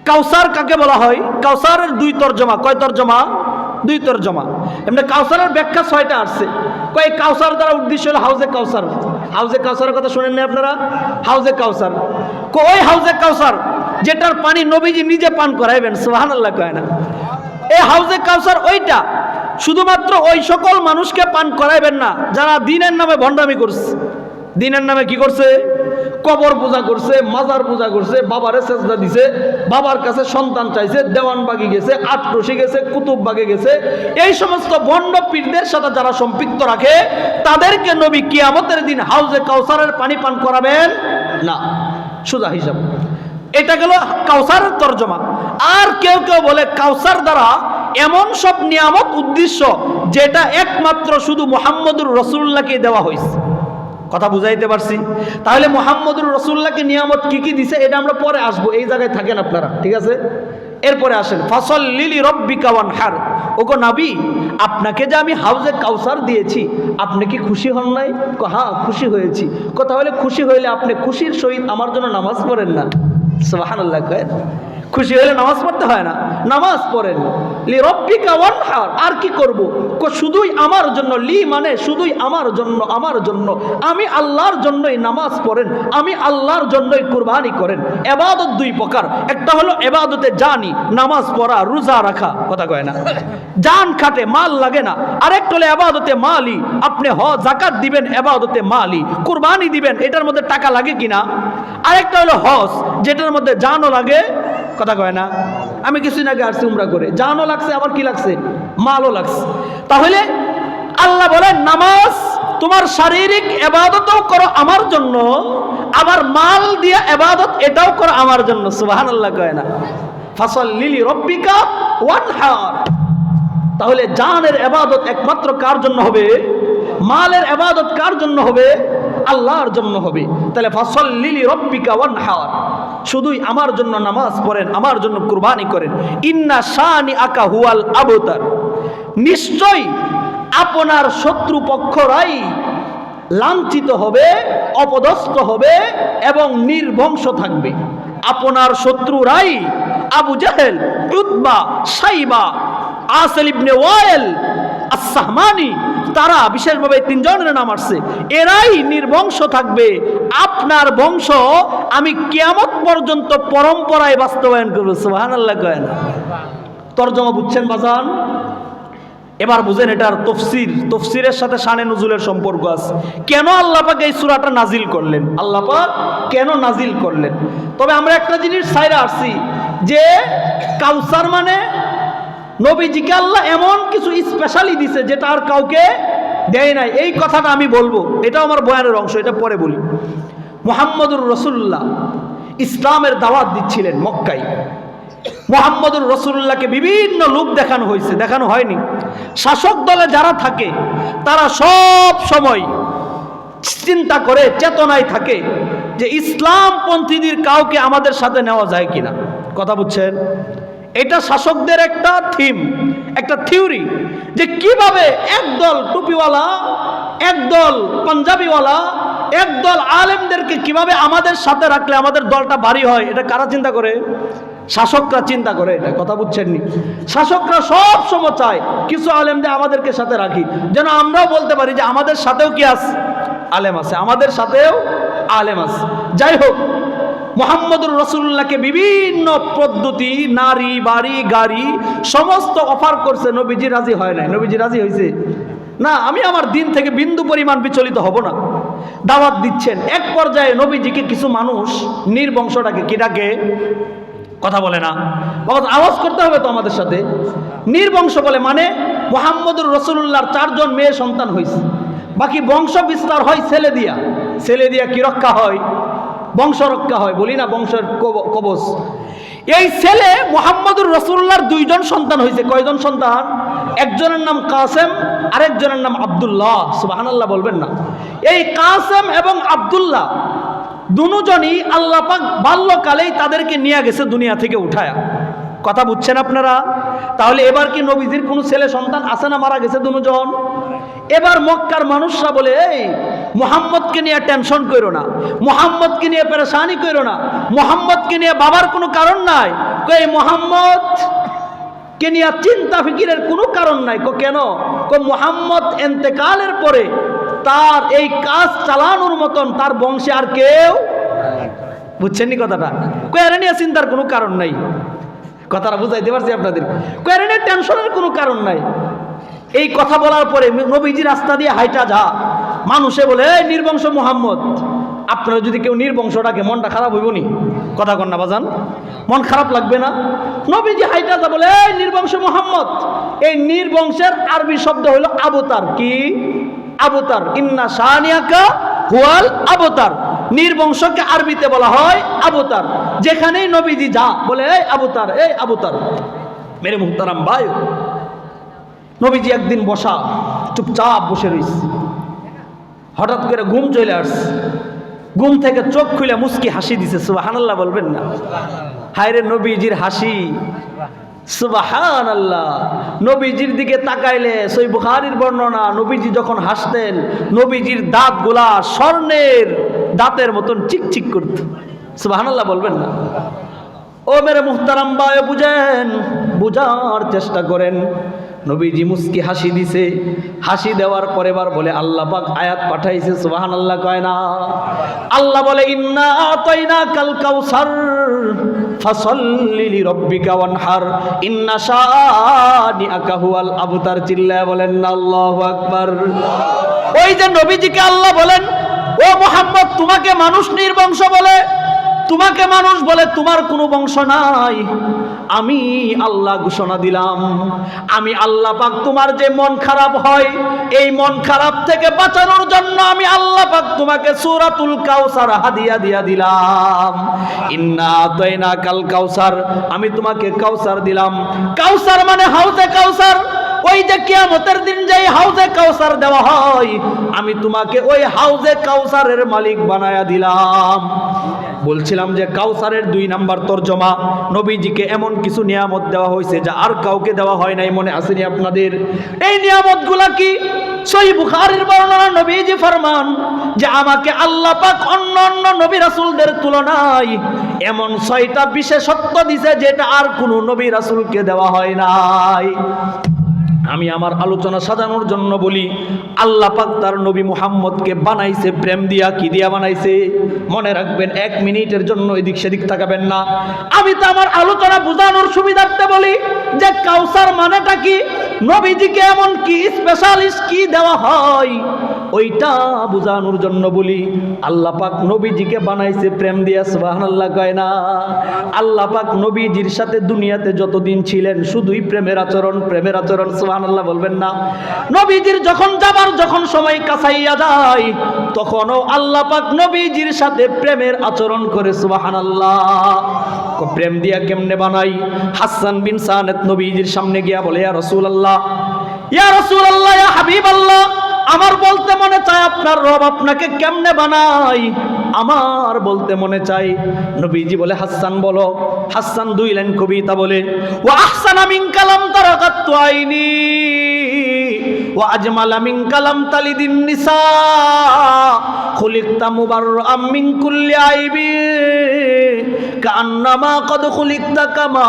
কাউসার কাকে বলা হয়? কাউসারের 2 তরজমা। কয় তরজমা? 2 তরজমা। এমনি কাউসারের ব্যাখ্যা 6টা আসছে। কয় কাউসার দ্বারা উদ্দেশ্য হলো হাউজে কাউসার। হাউজে কাউসারের কথা শুনেন না আপনারা? হাউজে কাউসার, ওই হাউজে কাউসার যেটার পানি নবীজি নিজে পান করাইবেন। সুবহানাল্লাহ কয় না? এই হাউজে কাউসার ওইটা শুধুমাত্র ওই সকল মানুষকে পান করাইবেন না যারা দ্বীনের নামে ভণ্ডামি করছে। দ্বীনের নামে কি করছে? কবর পূজা করছে, মাজার পূজা করছে, বাবারে সেজদা দিছে, বাবার কাছে সন্তান চাইছে, দেওয়ানবাগি গেছে, আটরশি গেছে, কুতুববাগে গেছে। এই সমস্ত ভণ্ড পীরদের সাথে যারা সম্পৃক্ত রাখে তাদেরকে নবী কিয়ামতের দিন হাউজে কাউসারের পানি পান করাবেন না। সোজা হিসাব। এটা গেল কাউসারের তরজমা। আর কেউ কেউ বলে কাউসার দ্বারা এমন সব নিয়ামত উদ্দেশ্য যেটা একমাত্র শুধু মুহাম্মদুর রাসূলুল্লাহকে দেওয়া হয়েছে। কথা বুঝাইতে পারছি? তাহলে মুহাম্মদুর রাসূলুল্লাহকে নিয়ামত কি কি দিছে এটা আমরা পরে আসবো, এই জায়গায় থাকেন আপনারা, ঠিক আছে? এরপরে আসেন ফাসাল্লি লিরাব্বিকা ওয়ানহার। ওগো নবী আপনাকে যে আমি হাউজে কাউসার দিয়েছি আপনি কি খুশি হন নাই? হ্যাঁ খুশি হয়েছি। কথা হলে খুশি হইলে আপনি খুশির সহিত আমার জন্য নামাজ পড়েন না? সুবহানাল্লাহ কয়। খুশি হলে নামাজ পড়তে হয় না? নামাজ পড়েন। লিরাব্বিকা ওয়ানহার। আর কি করব? শুধুই আমার জন্য। লি মানে শুধুই আমার জন্য, আমার জন্য। আমি আল্লাহর জন্যই নামাজ পড়েন, আমি আল্লাহর জন্যই কুরবানি করেন। ইবাদত 2 প্রকার। একটা হলো ইবাদতে জানি, নামাজ পড়া, রোজা রাখা। কথা কয় না? জান খাটে, মাল লাগে না। আরেকটা হলো ইবাদতে মালি, আপনি যাকাত দিবেন, ইবাদতে মালি, কুরবানি দিবেন, এটার মধ্যে টাকা লাগে কিনা। আরেকটা হলো হজ, যেটার মধ্যে জানও লাগে। কথা কয় না? আমি কিছুদিন আগে আসছি উমরা করে, জানও লাগছে আবার কি লাগছে? মালও লাগছে। তাহলে আল্লাহ বলেন নামাজ তোমার শারীরিক ইবাদতও করো আমার জন্য, আবার মাল দিয়ে ইবাদত এটাও করো আমার জন্য। সুবহানাল্লাহ কয় না? ফাসাল্লি লিরাব্বিকা ওয়ানহার। তাহলে জানের ইবাদত একমাত্র কার জন্য হবে? মালের ইবাদত কার জন্য হবে? আল্লাহর জন্য হবে। তাহলে ফাসাল্লি লিরাব্বিকা ওয়ানহার, শুধুই আমার জন্য নামাজ পড়েন, আমার জন্য কুরবানি করেন। ইন্না শানিআকা হুয়াল আবতার, নিশ্চয় আপনার শত্রুপক্ষরাই লাঞ্ছিত হবে, অপদস্থ হবে এবং নির্বংশ থাকবে। আপনার শত্রুরাই আবু জাহেল, উতবা, সাইবা, আসল ইবনে ওয়াইল, আস-সাহমানি, তারা বিশেষভাবে 3 জনের নাম আসছে। এরাই নির্বংশ থাকবে। আপনার বংশ আমি কিয়ামত পর্যন্ত পরম্পরায় বাস্তবায়ন করব। সুবহানাল্লাহ কয় না? তরজমা বুঝছেন বাজান? এবার বুঝেন এটার তফসির। তফসিরের সাথে শানে নুজুলের সম্পর্ক আছে। কেন আল্লাহ পাক এই সূরাটা নাজিল করলেন? আল্লাহ পাক কেন নাজিল করলেন? তবে আমরা একটা জিনিস ছাইরা আসছি যে কাউসার মানে নবীজিকে আল্লাহ এমন কিছু স্পেশালি দিছে যেটা আর কাউকে দেয় নাই। এই কথাটা আমি বলবো, এটাও আমার বয়ানের অংশ, এটা পরে বলি। মুহাম্মদুর রাসূলুল্লাহ ইসলামের দাওয়াত দিচ্ছিলেন মক্কায়। মুহাম্মদুর রাসূলুল্লাহকে বিভিন্ন লোক দেখানো হয়েছে, দেখানো হয়নি। শাসক দলে যারা থাকে তারা সব সময় চিন্তা করে, চেতনায় থাকে যে ইসলামপন্থীদের কাউকে আমাদের সাথে নেওয়া যায় কিনা। কথা বুঝছেন? এটা শাসকদের একটা থিম, একটা থিওরি, যে কিভাবে একদল টুপিওয়ালা, একদল পাঞ্জাবিওয়ালা, একদল আলেমদেরকে কিভাবে আমাদের সাথে রাখলে আমাদের দলটা ভারী হয়। এটা কারা চিন্তা করে? শাসকরা চিন্তা করে। এটা কথা বুঝছেননি? শাসকরা সব সময় চায় কিছু আলেমদের আমাদেরকে সাথে রাখি, যেন আমরাও বলতে পারি যে আমাদের সাথেও কি আছে? আলেম আছে, আমাদের সাথেও আলেম আছে। যাই হোক, মুহাম্মদুর রাসূলুল্লাহকে বিভিন্ন পদ্ধতি, নারী, বাড়ি, গাড়ি সমস্ত অফার করছে। নবীজি রাজি হয় নাই। নবীজি রাজি হয়েছে না, আমি আমার দিন থেকে বিন্দু পরিমাণ বিচলিত হব না। দাওয়াত দিচ্ছেন। এক পর্যায়ে নবীজিকে কিছু মানুষ নির্বংশটাকে কি ডাকে? কথা বলে না বাবা, আওয়াজ করতে হবে তো আমাদের সাথে। নির্বংশ বলে মানে মুহাম্মদুর রাসূলুল্লাহর 4 জন মেয়ে সন্তান হয়েছে, বাকি বংশ বিস্তার হয় ছেলে দিয়া। ছেলে দিয়া কি রক্ষা হয়? বংশ রক্ষা হয়, বলি না বংশের কবচ। এই ছেলে মুহাম্মদুর রাসূলুল্লাহর 2 জন সন্তান হয়েছে। কয়জন সন্তান? একজনের নাম কাসেম, আরেকজনের নাম আব্দুল্লাহ। সুবহানাল্লাহ বলবেন না। এই কাসেম এবং আব্দুল্লাহ দুজনই আল্লাহ পাক বাল্যকালেই তাদেরকে নিয়ে গেছে দুনিয়া থেকে উঠায়া। কথা বুঝছেন আপনারা? তাহলে এবার কি নবীজির কোনো ছেলে সন্তান আছে না মারা গেছে দুজন? এবার মক্কার মানুষরা বলে, এই মুহাম্মদকে নিয়ে টেনশন করো না, মুহাম্মদকে নিয়ে পেরেশানি করো না, মুহাম্মদকে নিয়ে বাবার কোনো কারণ নাই। এই মুহাম্মদ কে নিয়ে চিন্তা ফিকিরের কোনো কারণ নাই। কেন? মুহাম্মদ ইন্তেকালের পরে তার এই কাজ চালানোর মতন তার বংশে আর কেউ, বুঝছেন নি কথাটা? এরা নিয়ে চিন্তার কোনো কারণ নাই। কথাটা বুঝাইতে পারছি আপনাদের? এরা নিয়ে টেনশনের কোনো কারণ নাই। এই কথা বলার পরে নবীজি রাস্তা দিয়ে হাইটা যা, মানুষে বলে এই নির্বংশ মুহাম্মদ। আপনারা যদি কেউ নির্বংশ ডাকে মনটা খারাপ হইব নি? কথা কন না বাজান, মন খারাপ লাগবে না? নবীজি হাইটা যা বলে এই নির্বংশ মুহাম্মদ। এই নির্বংশের আরবি শব্দ হলো আবতার। কি? আবতার। ইন্না শানিয়াকা হুয়াল আবতার। নির্বংশকে আরবিতে বলা হয় আবতার। যেখানেই নবীজি যা বলে এই আবতার, এই আবতার। মেরে মুহতারাম ভাই, নবীজি একদিন বসা, চুপচাপ বসে রয়েছে। হঠাৎ করে ঘুম চলে আসছে। ঘুম থেকে চোখ খুলে মুস্কি হাসি দিছে। সুবহানাল্লাহ বলবেন না? হায়রে নবীজির হাসি, সুবহানাল্লাহ। নবীজির দিকে তাকাইলে সহিহ বুখারীর বর্ণনা, নবীজি যখন হাসতেন নবীজির দাঁতগুলা স্বর্ণের দাঁতের মতন চিকচিক করত। সুবহানাল্লাহ বলবেন না? ও মেরে মুহতারাম ভাই, বুঝেন, বুঝার চেষ্টা করেন। নবীজি মুস্কি হাসি দিছে। হাসি দেওয়ার পরে বার বলে আল্লাহ পাক আয়াত পাঠাইছে। সুবহানাল্লাহ কয় না? আল্লাহ বলে ইন্না আতাইনাকাল কাউসার ফাসাল্লি লিরাব্বিকা ওয়ানহার ইন্না শানিআকা হুয়াল আবতার। চিল্লায় বলেন না আল্লাহু আকবার। ওই যে নবীজিকে আল্লাহ বলেন, ও মুহাম্মদ, তোমাকে মানুষ নির্বংশ বলে, তোমাকে মানুষ বলে, তোমার কোনো বংশ নাই। আমি আল্লাহ ঘোষণা দিলাম, আমি আল্লাহ পাক তোমার যে মন খারাপ হয়, এই মন খারাপ থেকে বাঁচানোর জন্য আমি আল্লাহ পাক তোমাকে সূরাতুল কাউসার হাদিয়া দিয়া দিলাম। ইন্না আতাইনাকাল কাউসার, আমি তোমাকে কাউসার দিলাম। কাউসার মানে হাউজে কাউসার। ওই যে কিয়ামতের দিন যেই হাউজে কাউসার দেওয়া হয়, আমি তোমাকে ওই হাউজে কাউসারের মালিক বানায়া দিলাম। বলছিলাম যে কাউসারের 2 নাম্বার তরজমা, নবীজিকে এমন কিছু নিয়ামত দেওয়া হয়েছে যা আর কাউকে দেওয়া হয় নাই। মনে আসেনি আপনাদের? এই নিয়ামতগুলা কি? সহিহ বুখারীর বর্ণনা, নবীজি ফরমান যে আমাকে আল্লাহ পাক অন্য অন্য নবী রাসূলদের তুলনায় এমন 6টা বিশেষত্ব দিয়েছে যেটা আর কোনো নবী রাসূলকে দেওয়া হয় নাই। আমি আমার আলোচনা সাজানোর জন্য বলি, আল্লাহ পাক তার নবী মুহাম্মদকে বানাইছে প্রেম দিয়া। কি দিয়া বানাইছে? মনে রাখবেন, 1 মিনিটের জন্য এদিক সেদিক তাকাবেন না। আমি তো আমার আলোচনা বোঝানোর সুবিধার্থে বলি যে কাউসার মানেটা কি, নবীজিকে এমন কি স্পেশালিস্ট কি দেওয়া হয়, ওইটা বোঝানোর জন্য বলি। আল্লাহ পাক নবীজিকে বানাইছে প্রেম দিয়া। সুবহানাল্লাহ কয় না? আল্লাহ পাক নবীজির সাথে দুনিয়াতে যতদিন ছিলেন শুধুই প্রেমের আচরণ, প্রেমের আচরণ। সুবহানাল্লাহ বলবেন না? নবীজির যখন সময় কাছাইয়া যায়, তখনও আল্লাহ পাক নবীজির সাথে প্রেমের আচরণ করে। সুবহানাল্লাহ। প্রেম দিয়া কেমনে বানাই? হাসান বিন সানেত নবীজির সামনে গিয়া বলে, ইয়া রাসূলুল্লাহ, ইয়া রাসূলুল্লাহ, ইয়া হাবিবাল্লাহ, আমার বলতে মনে চায় আপনার রব আপনাকে কেমনে বানাই, আমার বলতে মনে চাই। নবীজি বলে, হাসান বলো। হাসান 2 লাইন কবিতা বলে, ওয়া আহসানা মিন কালাম তারাকাতু আইনি ওয়া আজমালা মিন কালাম তালিদিন নিসা খুলিকতা মুবাররাম মিন কুল্লি আইবি কান্নামা কদ খুলিকতা কামা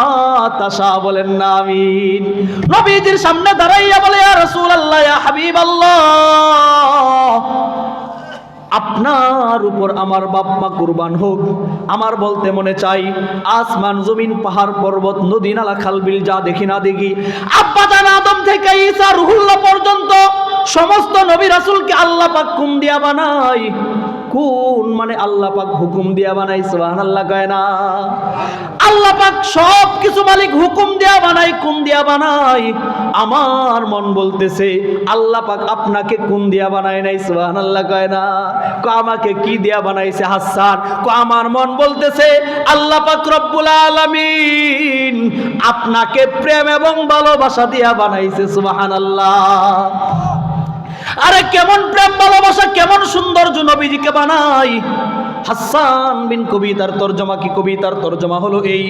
তাশা। বলেন না আমিন? নবীজির সামনে দাঁড়াইয়া বলে, ইয়া রাসূলুল্লাহ, ইয়া হাবিবাল্লাহ, আপনার উপর আমার বাপ মা কুরবান হোক, আমার বলতে মনে চাই আসমান জমিন পাহাড় পর্বত নদী নালা খাল বিল যা দেখি না দেখি, আব্বা জান আদম থেকে ঈসা রুহুল্লাহ পর্যন্ত সমস্ত নবী রাসূলকে আল্লাহ পাক কোন দিয়া বানাই? কুন মানে আল্লাহ পাক হুকুম দিয়া বানাই, সুবহানাল্লাহ কয় না? আল্লাহ পাক সব কিছু মালিক হুকুম দিয়া বানাই, কোন দিয়া বানাই? আমার মন বলতেছে আল্লাহ পাক আপনাকে কোন দিয়া বানায় নাই, সুবহানাল্লাহ কয় না? আমাকে কি দিয়া বানাইছে হাসান? আমার মন বলতেছে আল্লাহ পাক রব্বুল আলামিন আপনাকে প্রেম এবং ভালোবাসা দিয়া বানাইছে, সুবহানাল্লাহ। আরে কেমন প্রেম ভালোবাসা, কেমন সৌন্দর্য নবীজিকে বানাই। হাসান বিন কবিতার তরজমা কি? কবিতার তরজমা হলো এই,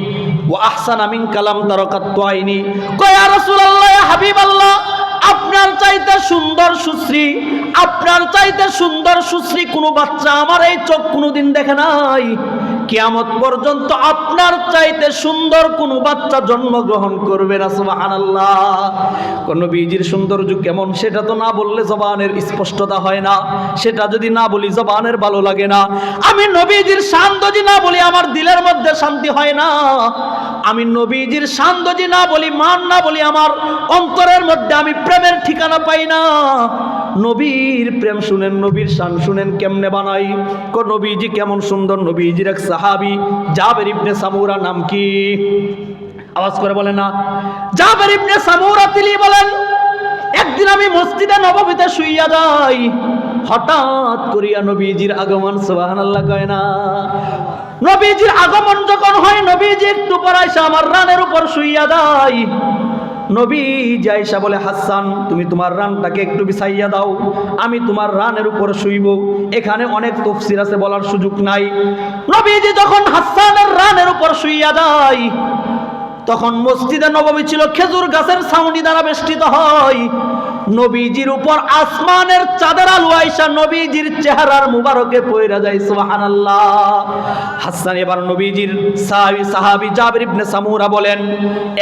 ওয়া আহসানা মিন কালাম তারাকাত আইনি। কয় ইয়া রাসূলুল্লাহ, ইয়া হাবিবাল্লাহ, আপনার চাইতে সুন্দর সুশ্রী, আপনার চাইতে সুন্দর সুশ্রী কোনো বাচ্চা আমার এই চোখ কোনোদিন দেখে নাই। কিয়ামত পর্যন্ত আপনার চাইতে সুন্দর কোনো বাচ্চা জন্মগ্রহণ করবে না, সুবহানাল্লাহ। নবীজির সৌন্দর্য কেমন সেটা তো না বললে জবানের স্পষ্টতা হয় না, সেটা যদি না বলি জবানের ভালো লাগে না। আমি নবীজির শান যদি না বলি আমার দিলের মধ্যে শান্তি হয় না। আমি নবীজির শান যদি না বলি, মান না বলি, আমার অন্তরের মধ্যে আমি প্রেমের ঠিকানা পাই না। নবীর প্রেম শুনেন, নবীর শান শুনেন কেমনে বানাই। নবীজি কেমন সুন্দর। নবীজির এক সাহাবী জাবের ইবনে সামুরা, নাম কি? আওয়াজ করে বলেন না। জাবের ইবনে সামুরা তিনি বলেন, একদিন আমি মসজিদে নববীতে শুইয়া যাই, হঠাৎ করিয়া নবীজির আগমন, সুবহানাল্লাহ কয় না? নবীজির আগমন যখন হয়, নবীজি একটু পর আইসা আমার রানের উপর শুইয়া যায়। নবীজি আয়েশা বলে, হাসান তুমি তোমার রানটাকে একটু বিছাইয়া দাও, আমি তোমার রানের উপর শুইব। এখানে অনেক তাফসীর আছে, বলার সুযোগ নাই। নবীজি যখন হাসানের রানের উপর শুইয়া যায়, তখন মসজিদে নববী ছিল খেজুর গাছের ছাউনি দ্বারা বেষ্টিত হয়। নবীজির উপর আসমানের চাঁদের আলো আইসা নবীজির চেহারার মুবারকে পয়রা যায়, সুবহানাল্লাহ। হাসান এবার নবীজির সাহাবী জাবের ইবনে সামুরা বলেন,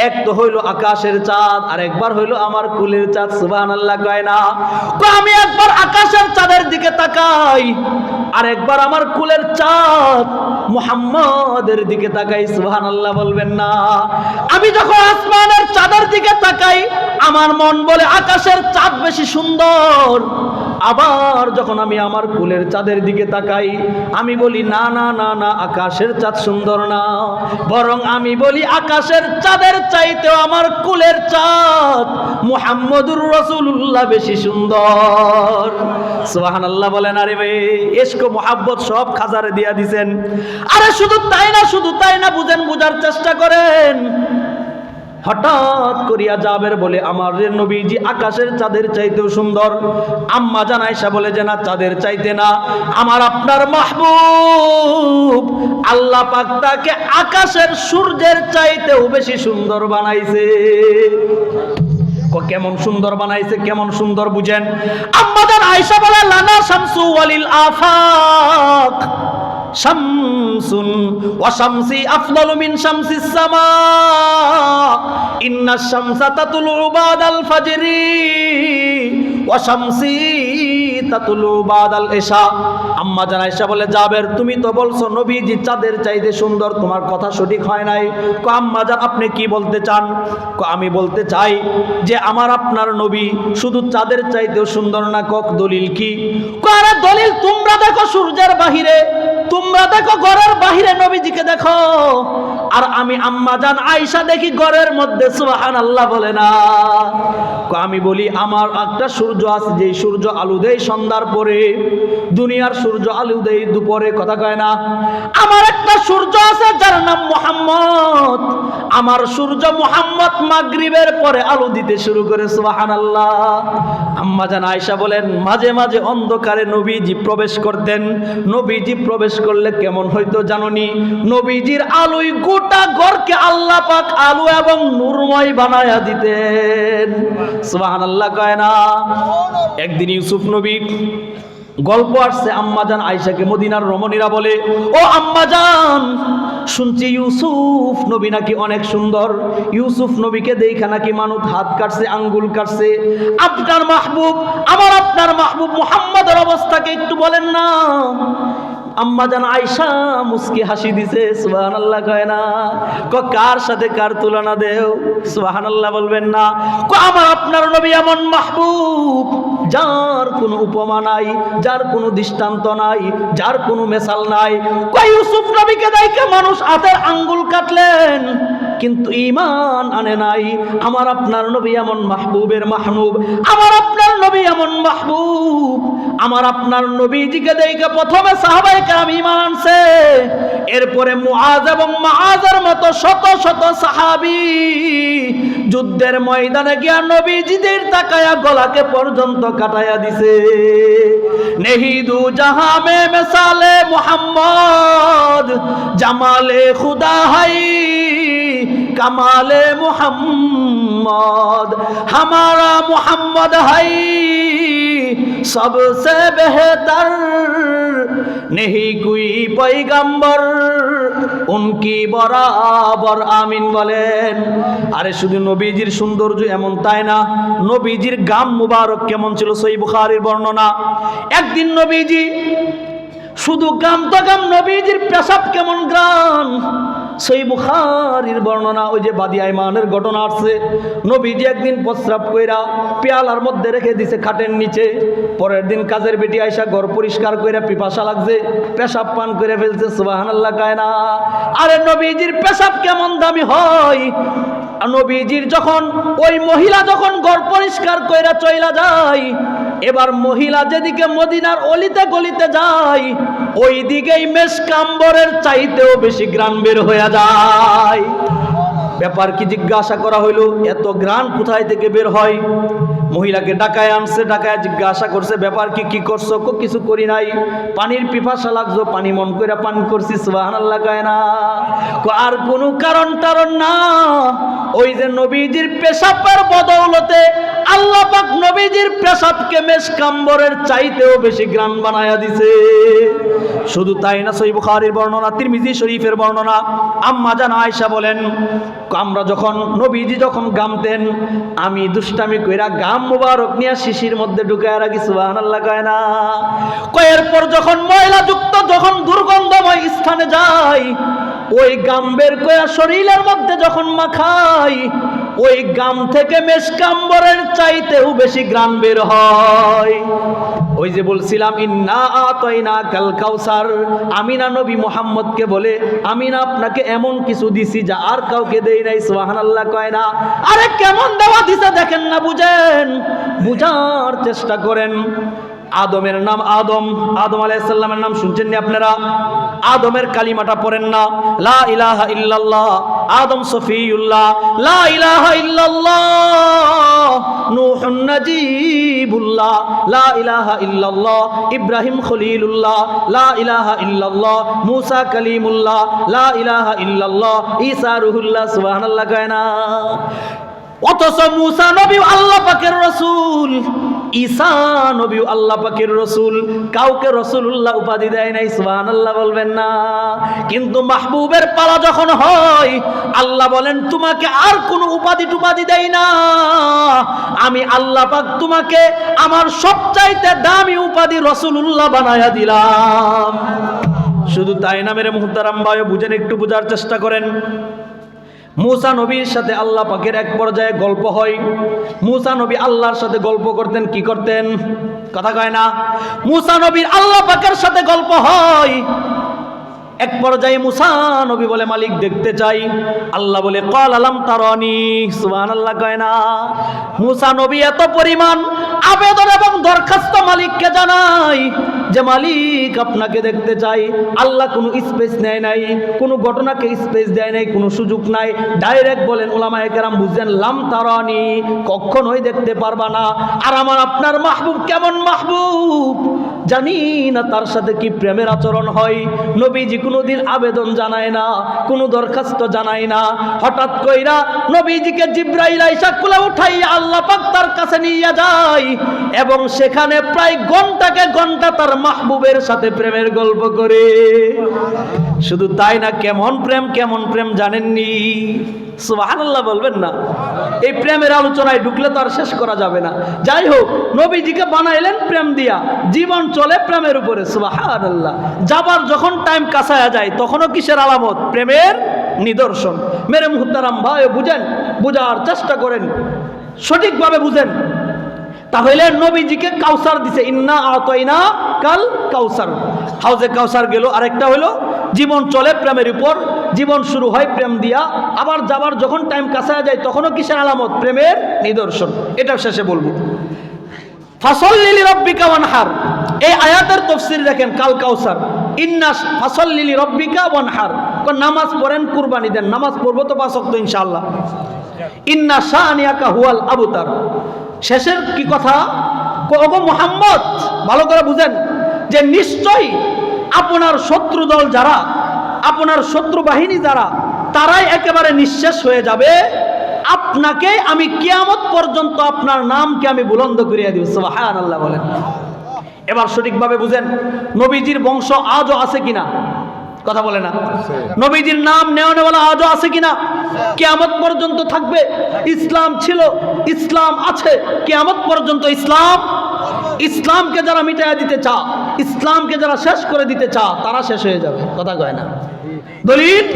এক তো হইল আকাশের চাঁদ, আর একবার হইল আমার কুলের চাঁদ, সুবহানাল্লাহ কয় না? আমি একবার আকাশের চাঁদের দিকে তাকাই, আর একবার আমার কুলের চাঁদ মুহাম্মাদের দিকে তাকাই, সুবহানাল্লাহ বলবেন না? আমি যখন আসমানের চাঁদের দিকে তাকাই, আমার মন বলে আকাশের চাঁদ বেশি সুন্দর। আবার যখন আমি আমার কুলের চাঁদের দিকে তাকাই, আমি বলি না না না না, আকাশের চাঁদ সুন্দর না, বরং আমি বলি আকাশের চাঁদের চাইতেও আমার কুলের চাঁদ মুহাম্মদুর রাসূলুল্লাহ বেশি সুন্দর, সুবহানাল্লাহ বলেন। আরে ভাই, ইশক মুহাব্বত সব খাজারে দিয়া দিবেন। আরে শুধু তাই না, শুধু তাই না, বুঝেন, বুঝার চেষ্টা করেন। হঠাৎ করিয়া জাবের বলে, আমার নবীজি আকাশের চাঁদের চাইতেও সুন্দর। আম্মা জান আয়েশা বলে যে না, চাঁদের চাইতে না, আমার আপনার মাহবুব আল্লাহ পাক তাকে আকাশের সূর্যের চাইতেও বেশি সুন্দর বানাইছে। কেমন সুন্দর বানাইছে, কেমন সুন্দর বুঝেন। আম্মা জান আয়েশা বলে, লানা শামসু ওয়ালিল আফাক শামসুন ওয়া শামসি আফদালু মিন শামসিস সামা, ইন্নাশ শামসা তাতুলু বাদাল ফাজরি ওয়া শামসি তাতুলু বাদাল ইশা। আম্মা জান আয়েশা বলে, জাবের তুমি তো বলছো নবীজি চাঁদের চাইতে সুন্দর, তোমার কথা সঠিক হয় নাই। আম্মা জান আপনি কি বলতে চান? আমি বলতে চাই যে আমার আপনার নবী শুধু চাঁদের চাইতেও সুন্দর না। দলিল কি? আরে দলিল তোমরা দেখো সূর্যের বাহিরে, তোমরা দেখো ঘরের বাহিরে নবীজিকে দেখো, আর আমি আম্মা জান আয়েশা দেখি ঘরের মধ্যে, সুবহানাল্লাহ বলে না? আমি বলি আমার একটা সূর্য আছে, যে সূর্য আলো দেয় সন্ধ্যার পরে, দুনিয়ার সূর্য আলো দেয় দুপুরে, কথা কয় না? আমার একটা সূর্য আছে যার নাম মুহাম্মদ, আমার সূর্য মুহাম্মদ মাগরিবের পরে আলো দিতে শুরু করে, সুবহানাল্লাহ। আম্মা জান আয়েশা বলেন, মাঝে মাঝে অন্ধকারে নবীজি প্রবেশ করতেন। নবীজি প্রবেশ করলে কেমন হইতো জানোনি? নবীজির আলোয় গোটা ঘরকে আল্লাহ পাক আলো এবং নূরময় বানায়া দিতেন, সুবহানাল্লাহ কয় না? একদিন ইউসুফ নবী গল্প আসছে, আম্মাজান আয়েশাকে মদিনার রমণীরা বলে, ও আম্মাজান শুনছি ইউসুফ নবী নাকি অনেক সুন্দর, ইউসুফ নবীকে দেখা নাকি মানুষ হাত কাটছে, আঙ্গুল কাটছে। আপনার মাহবুব, আমার আপনার মাহবুব মুহাম্মদের অবস্থাকে একটু বলেন না। আম্মাজান আয়েশা মুস্কি হাসি দিছে, সুবহানাল্লাহ কয় না? কার সাথে কার তুলনা দেও, সুবহানাল্লাহ বলবেন না? আমার আপনার নবী এমন মাহবুব যার কোনো উপমা নাই, যার কোনো দৃষ্টান্ত নাই, যার কোনো মেসাল নাই। কই ইউসুফ নবীকে দেখে মানুষ হাতের আঙ্গুল কাটলেন, কিন্তু ঈমান আনে নাই। আমার আপনার নবী এমন মাহবুবের মাহবুব, আমার আপনার নবী এমন মাহবুব। আমার আপনার নবীজিকে দেখে প্রথমে সাহাবায়ে কেরাম ঈমান আনছে, এরপরে মুআজ এবং মাআজের মতো শত শত সাহাবী যুদ্ধের ময়দানে গিয়া নবীজিদের তাকায়া গলাকে পর্যন্ত কাটায়া দিছে। নেহিদু জাহাঁ মে মিসালে মুহাম্মদ, জামালে খুদা হাই कमाले मोहम्मद, हमारा मोहम्मद है सबसे बेहतर, नहीं कोई पैगंबर उनकी बराबर। आमीन বলেন। আরে শুধু নবীজির সৌন্দর্য এমন তাই না, নবীজির গাম মুবারক কেমন ছিল সহিহ বুখারীর বর্ণনা। একদিন নবীজি শুধু গাম তো গাম, নবীজির পেশাব কেমন গ্রাম। সহিহ বুখারীর বর্ণনা, ওই যে বাদি আইমানের ঘটনা আসছে। নবীজি একদিন প্রস্রাব কইরা পেয়ালার মধ্যে রেখে দিছে খাটের নিচে। পরের দিন কাজের বেটি আইসা ঘর পরিষ্কার কইরা পিপাসা লাগছে, পেশাব পান করে ফেলছে। সুবহানাল্লাহ কয় না। আরে নবীজির পেশাব কেমন দামি হয়। নবীজির যখন ওই মহিলা যখন ঘর পরিষ্কার কইরা চইলা যায়, এবার মহিলা যেদিকে মদিনার অলিতে গলিতে যায়, ওই দিকেই মেশকাম্বরের চাইতেও বেশি গ্রান বের হয়ে যায়। ব্যাপার কি জিজ্ঞাসা করা হইলো, এত গ্রান কোথায় থেকে বের হয়? মহিলাকে ডাকায় আনছে, ডাকায় জিজ্ঞাসা করছে ব্যাপার কি, কি করছো? কিছু করি নাই, পানির পিপাসা লাগছো, পানি মন করে পান করছি। সুবহানাল্লাহ কয় না। আর কোনো কারণ টারণ না, ওই যে নবীজির পেশাবের বদৌলতে আল্লাহ পাক নবীজির পেশাবকে মেশকাম্বরের চাইতেও বেশি গ্রান বানায়া দিছে। শুধু তাই না, সহিহ বুখারীর বর্ণনা, তিরমিজি শরীফের বর্ণনা, আম্মা জান আয়েশা বলেন, আমরা যখন নবীজি যখন গামতেন, আমি দুষ্টামি কইরা গাম মুবারক নিয়ে শিশির মধ্যে ঢুকায় রাখি। সুবহানাল্লাহ কয় না। কয়ের পর যখন ময়লা যুক্ত যখন দুর্গন্ধময় স্থানে যাই, ওই গাম বের কইরা শরীরের মধ্যে যখন মাখাই, ওই গাম থেকে মেশকাম্বরের চাইতেও বেশি গ্রান বের হয়। ওই যে বলছিলাম ইন্না আতাইনা কাল কাউসার, আমি না নবী মুহাম্মদকে বলে আমি না আপনাকে এমন কিছু দিছি যা আর কাউকে দেই নাই। সুবহানাল্লাহ কয় না। আরে কেমন দেওয়া দিছে দেখেন না, বুঝেন, বুঝার চেষ্টা করেন। আদমের নাম আদম, আদম আলাইহিস সালামের নাম শুনছেন না আপনারা? আদমের কালিমাটা পড়েন না, লা ইলাহা ইল্লাল্লাহ। আদম সফিউল্লাহ, লা ইলাহা ইল্লাল্লাহ। নূহুন নাজিবুল্লাহ, লা ইলাহা ইল্লাল্লাহ। ইব্রাহিম খলিলুল্লাহ, লা ইলাহা ইল্লাল্লাহ। মুসা কালিমুল্লাহ, লা ইলাহা ইল্লাল্লাহ। ঈসা রুহুল্লাহ। সুবহানাল্লাহ কয় না। অথচ মুসা নবী আল্লাহ পাকের রাসূল, ঈসা নবী আল্লাহ পাকের রাসূল, কাউকে রাসূলুল্লাহ উপাধি দেয় নাই। সুবহানাল্লাহ বলবেন না। কিন্তু মাহবুবের পালা যখন হয়, আল্লাহ বলেন তোমাকে আর কোনো উপাধি টুপাধি দেই না, আমি আল্লাহ পাক তোমাকে আমার সবচাইতে দামি উপাধি রাসূলুল্লাহ বানায়া দিলাম। শুধু তাই না মেরে মুহতারাম ভাই, বুঝেন, একটু বোঝার চেষ্টা করেন। মুসা নবীর সাথে আল্লাহ পাকের এক পর্যায়ে গল্প হয়। মুসা নবী আল্লাহর সাথে গল্প করতেন, কি করতেন? কথা কয় না। মুসা নবীর আল্লাহ পাকের সাথে গল্প হয়। এক পর্যায়ে মুসা নবী বলে মালিক দেখতে চাই। আল্লাহ বলে ক্বাল আলাম তারানি। সুবহানাল্লাহ কয় না। মুসা নবী এত পরিমাণ আবেদন এবং দরখাস্ত মালিককে জানাই যে মালিক আপনাকে দেখতে চাই। আল্লাহ কোনো স্পেস নেয় নাই, কোনো ঘটনাকে স্পেস দেয় নাই, কোনো সুযোগ নাই, ডাইরেক্ট বলেন উলামায়ে কেরাম বুঝছেন লাম তারানি, কখনোই দেখতে পারবা না। আর আমার আপনার মাহবুব কেমন মাহবুব জানি না, তার সাথে কি প্রেমের আচরণ হয়। নবীজি কোনোদিন আবেদন জানায় না, কোনো দরখাস্ত জানায় না। হঠাৎ কইরা নবীজিকে জিবরাইল আইসা কুলে উঠাইয়া আল্লাহ পাক তার কাছে নিয়ে যায় এবং সেখানে প্রায় ঘন্টাকে ঘন্টা তার মাহবুবের সাথে প্রেমের গল্প করে। শুধু তাই না, কেমন প্রেম, কেমন প্রেম জানেননি? সুবহানাল্লাহ বলবেন না। এই প্রেমের আলোচনায় ঢুকলে তো আর শেষ করা যাবে না। যাই হোক, নবীজিকে বানাইলেন প্রেম দিয়া, জীবন চলে প্রেমের উপরে। সুবহানাল্লাহ। যাবার যখন টাইম কাছায়া যায় তখনও কিসের আলামত? প্রেমের নিদর্শন। মেরে মুহতারাম ভাই বুঝেন, বুঝার চেষ্টা করেন, সঠিকভাবে বুঝেন। তাহলে নবীজিকে কাউসার দিছে, ইন্না আতাইনা কাল কাউসার, হাউজে কাউসার গেল। আরেকটা হলো জীবন চলে প্রেমের উপর, জীবন শুরু হয় প্রেম দিয়া, আবার যাবার যখন টাইম কাছে যায় তখনও কিসের আলামত? প্রেমের নিদর্শন। এটা শেষে বলবো। ফাসল্লি লিরাব্বিকা ওয়ানহার, এই আয়াতের তাফসীর দেখেন, কাল কাউসার, ইন্না ফাসল্লি লিরাব্বিকা ওয়ানহার, নামাজ পড়েন, কুরবানি দেন। নামাজ পড়বো তো 5 ওয়াক্ত ইনশাআল্লাহ। ইন্না শানিয়াকা হুয়াল আবতার, শেষের কি কথা? ওগো মুহাম্মদ, ভালো করে বুঝেন যে নিশ্চয়ই আপনার শত্রু দল যারা, আপনার শত্রু বাহিনী যারা, তারাই একেবারে নিঃশেষ হয়ে যাবে। আপনাকে আমি কিয়ামত পর্যন্ত আপনার নামকে আমি বুলন্দ করিয়া দিব। সুবহানাল্লাহ বলেন। এবার সঠিকভাবে বুঝেন, নবীজির বংশ আজও আছে কিনা? কথা বলে না। নবীজির নাম নেওয়ানেওয়ালা আজও আছে কিনা? কিয়ামত পর্যন্ত থাকবে। ইসলাম ছিল, ইসলাম আছে, কিয়ামত পর্যন্ত ইসলাম। ইসলামকে যারা মিটাইয়া দিতে চা, ইসলামকে যারা শেষ করে দিতে চা, তারা শেষ হয়ে যাবে। কথা কয় না। দলিল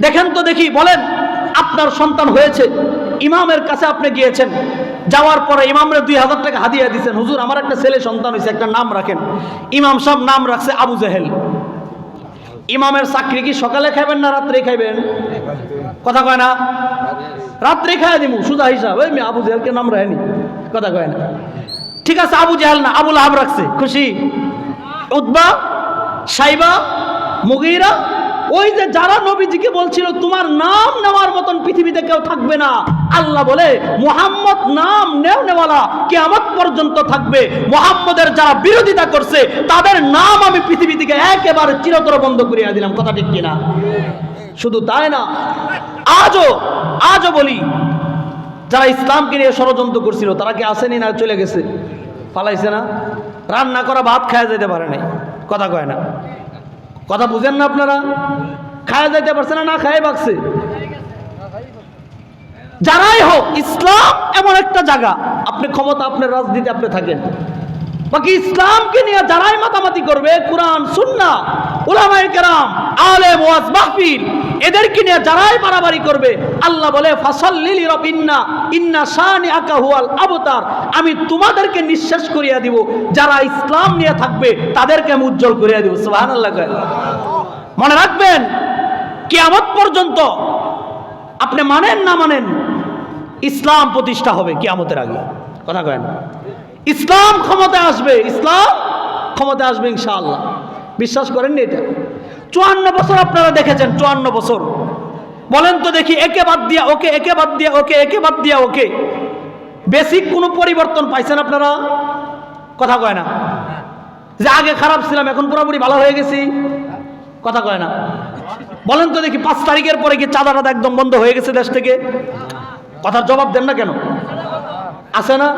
দেখেন তো দেখি, বলেন আপনার সন্তান হয়েছে, ইমামের কাছে আপনি গিয়েছেন, যাওয়ার পরে ইমামরে 2000 টাকা হাদিয়া দিয়েছেন, হুজুর আমার একটা ছেলে সন্তান হয়েছে, একটা নাম রাখেন। ইমাম সাহেব নাম রাখছে আবু জেহেল। ইমামের চাকরি কি সকালে খাইবেন না রাত্রে খাইবেন? কথা কয় না। রাত্রে খাইয়া দিমু, সুজা হিসাব, ওই আবু জেহেলকে নাম রাখেনি। কথা কয় না। ঠিক আছে, আবু জেহেল না, আবু লাহাব রাখছে, খুশি। উতবা, সাইবা, মুগীরা, ওই যে যারা নবীজিকে বলছিল তোমার নাম নেওয়ার মতন পৃথিবীতে কেউ থাকবে না, আল্লাহ বলে মুহাম্মদ নাম নেওয়ালা কিয়ামত পর্যন্ত থাকবে। মুহাম্মদের যারা বিরোধিতা করছে তাদের নাম আমি পৃথিবী থেকে একেবারে চিরতর বন্ধ করিয়া দিলাম। কথা ঠিক কিনা? শুধু তাই না, আজও বলি, যারা ইসলামকে নিয়ে ষড়যন্ত্র করছিল তারা কি আসেনি না চলে গেছে? পালাইছে না? রান্না করা ভাত খায়া যেতে পারে নাই। কথা কয় না। কথা বুঝেন না আপনারা? খায়া যাইতে পারছে না, না খায় ভাগছে। যারাই হোক, ইসলাম এমন একটা জায়গা, আপনি ক্ষমতা, আপনার রাজনীতি আপনি থাকেন, বাকি ইসলামকে নিয়ে যারাই মাতামাতি করবে, কোরআন সুন্নাহ উলামায়ে কেরাম আলেম ওয়াজ মাহফিল, এদেরকে নিয়ে যারাই বাড়াবাড়ি করবে, আল্লাহ বলে ফাসাল্লি লিরাব্বিনা ইন্না শানিআকা হুয়াল আবতার, আমি তোমাদেরকে নিঃশেষ করিয়া দিব। যারা ইসলাম নিয়ে থাকবে তাদেরকে আমি উজ্জ্বল করিয়া দিব। সুবহানাল্লাহ। মনে রাখবেন, কিয়ামত পর্যন্ত আপনি মানেন না মানেন, ইসলাম প্রতিষ্ঠা হবে কিয়ামতের আগে। কথা কয় না। ইসলাম ক্ষমতায় আসবে, ইসলাম ক্ষমতায় আসবে ইনশাআল্লাহ। বিশ্বাস করেননি এটা? 54 বছর আপনারা দেখেছেন, 54 বছর। বলেন তো দেখি, একে বাদ দিয়া ওকে, একে বাদ দিয়া ওকে, একে বাদ দিয়া ওকে, বেসিক কোনো পরিবর্তন পাইছেন আপনারা? কথা কয় না। যে আগে খারাপ ছিলাম এখন পুরোপুরি ভালো হয়ে গেছি। কথা কয় না। বলেন তো দেখি, 5 তারিখের পরে কি চাঁদা টাদা একদম বন্ধ হয়ে গেছে দেশ থেকে? কথার জবাব দেন না কেন? আছে না?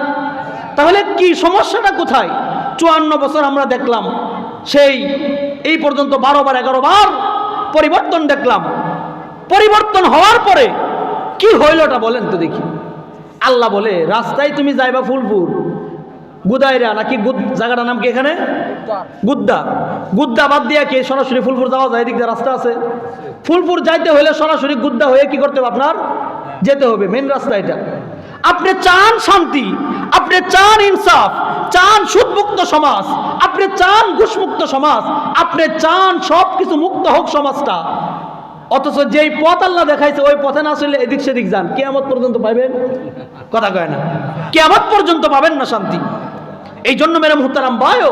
তাহলে কি সমস্যাটা কোথায়? 54 বছর আমরা দেখলাম, সেই এই পর্যন্ত 12 বার 11 বার পরিবর্তন দেখলাম। পরিবর্তন হওয়ার পরে কি হইলটা বলেন তো দেখি। আল্লাহ বলে, রাস্তায় তুমি যাইবা ফুলপুর, গুদাইরা নাকি জায়গাটার নাম কি এখানে? গুদ্দা। গুদ্দা বাদ দিয়া কি সরাসরি ফুলপুর যাওয়া যায়? এদিক দিয়ে রাস্তা আছে। ফুলপুর যাইতে হলে সরাসরি গুদ্দা হয়ে কি করতে হবে? আপনার যেতে হবে, মেন রাস্তা এটা। আপনি চান শান্তি, আপনি চান ইনসাফ, চান সুদমুক্ত সমাজ, আপনি চান ঘুষমুক্ত সমাজ, আপনি চান সব কিছু মুক্ত হোক সমাজটা, অথচ যেই পথ আল্লাহ দেখাইছে ওই পথে না চলে এদিক সেদিক যান, কিয়ামত পর্যন্ত পাইবেন? কথা কয় না। কিয়ামত পর্যন্ত পাবেন না শান্তি। এই জন্য মেরে মুহতারাম ভাইও,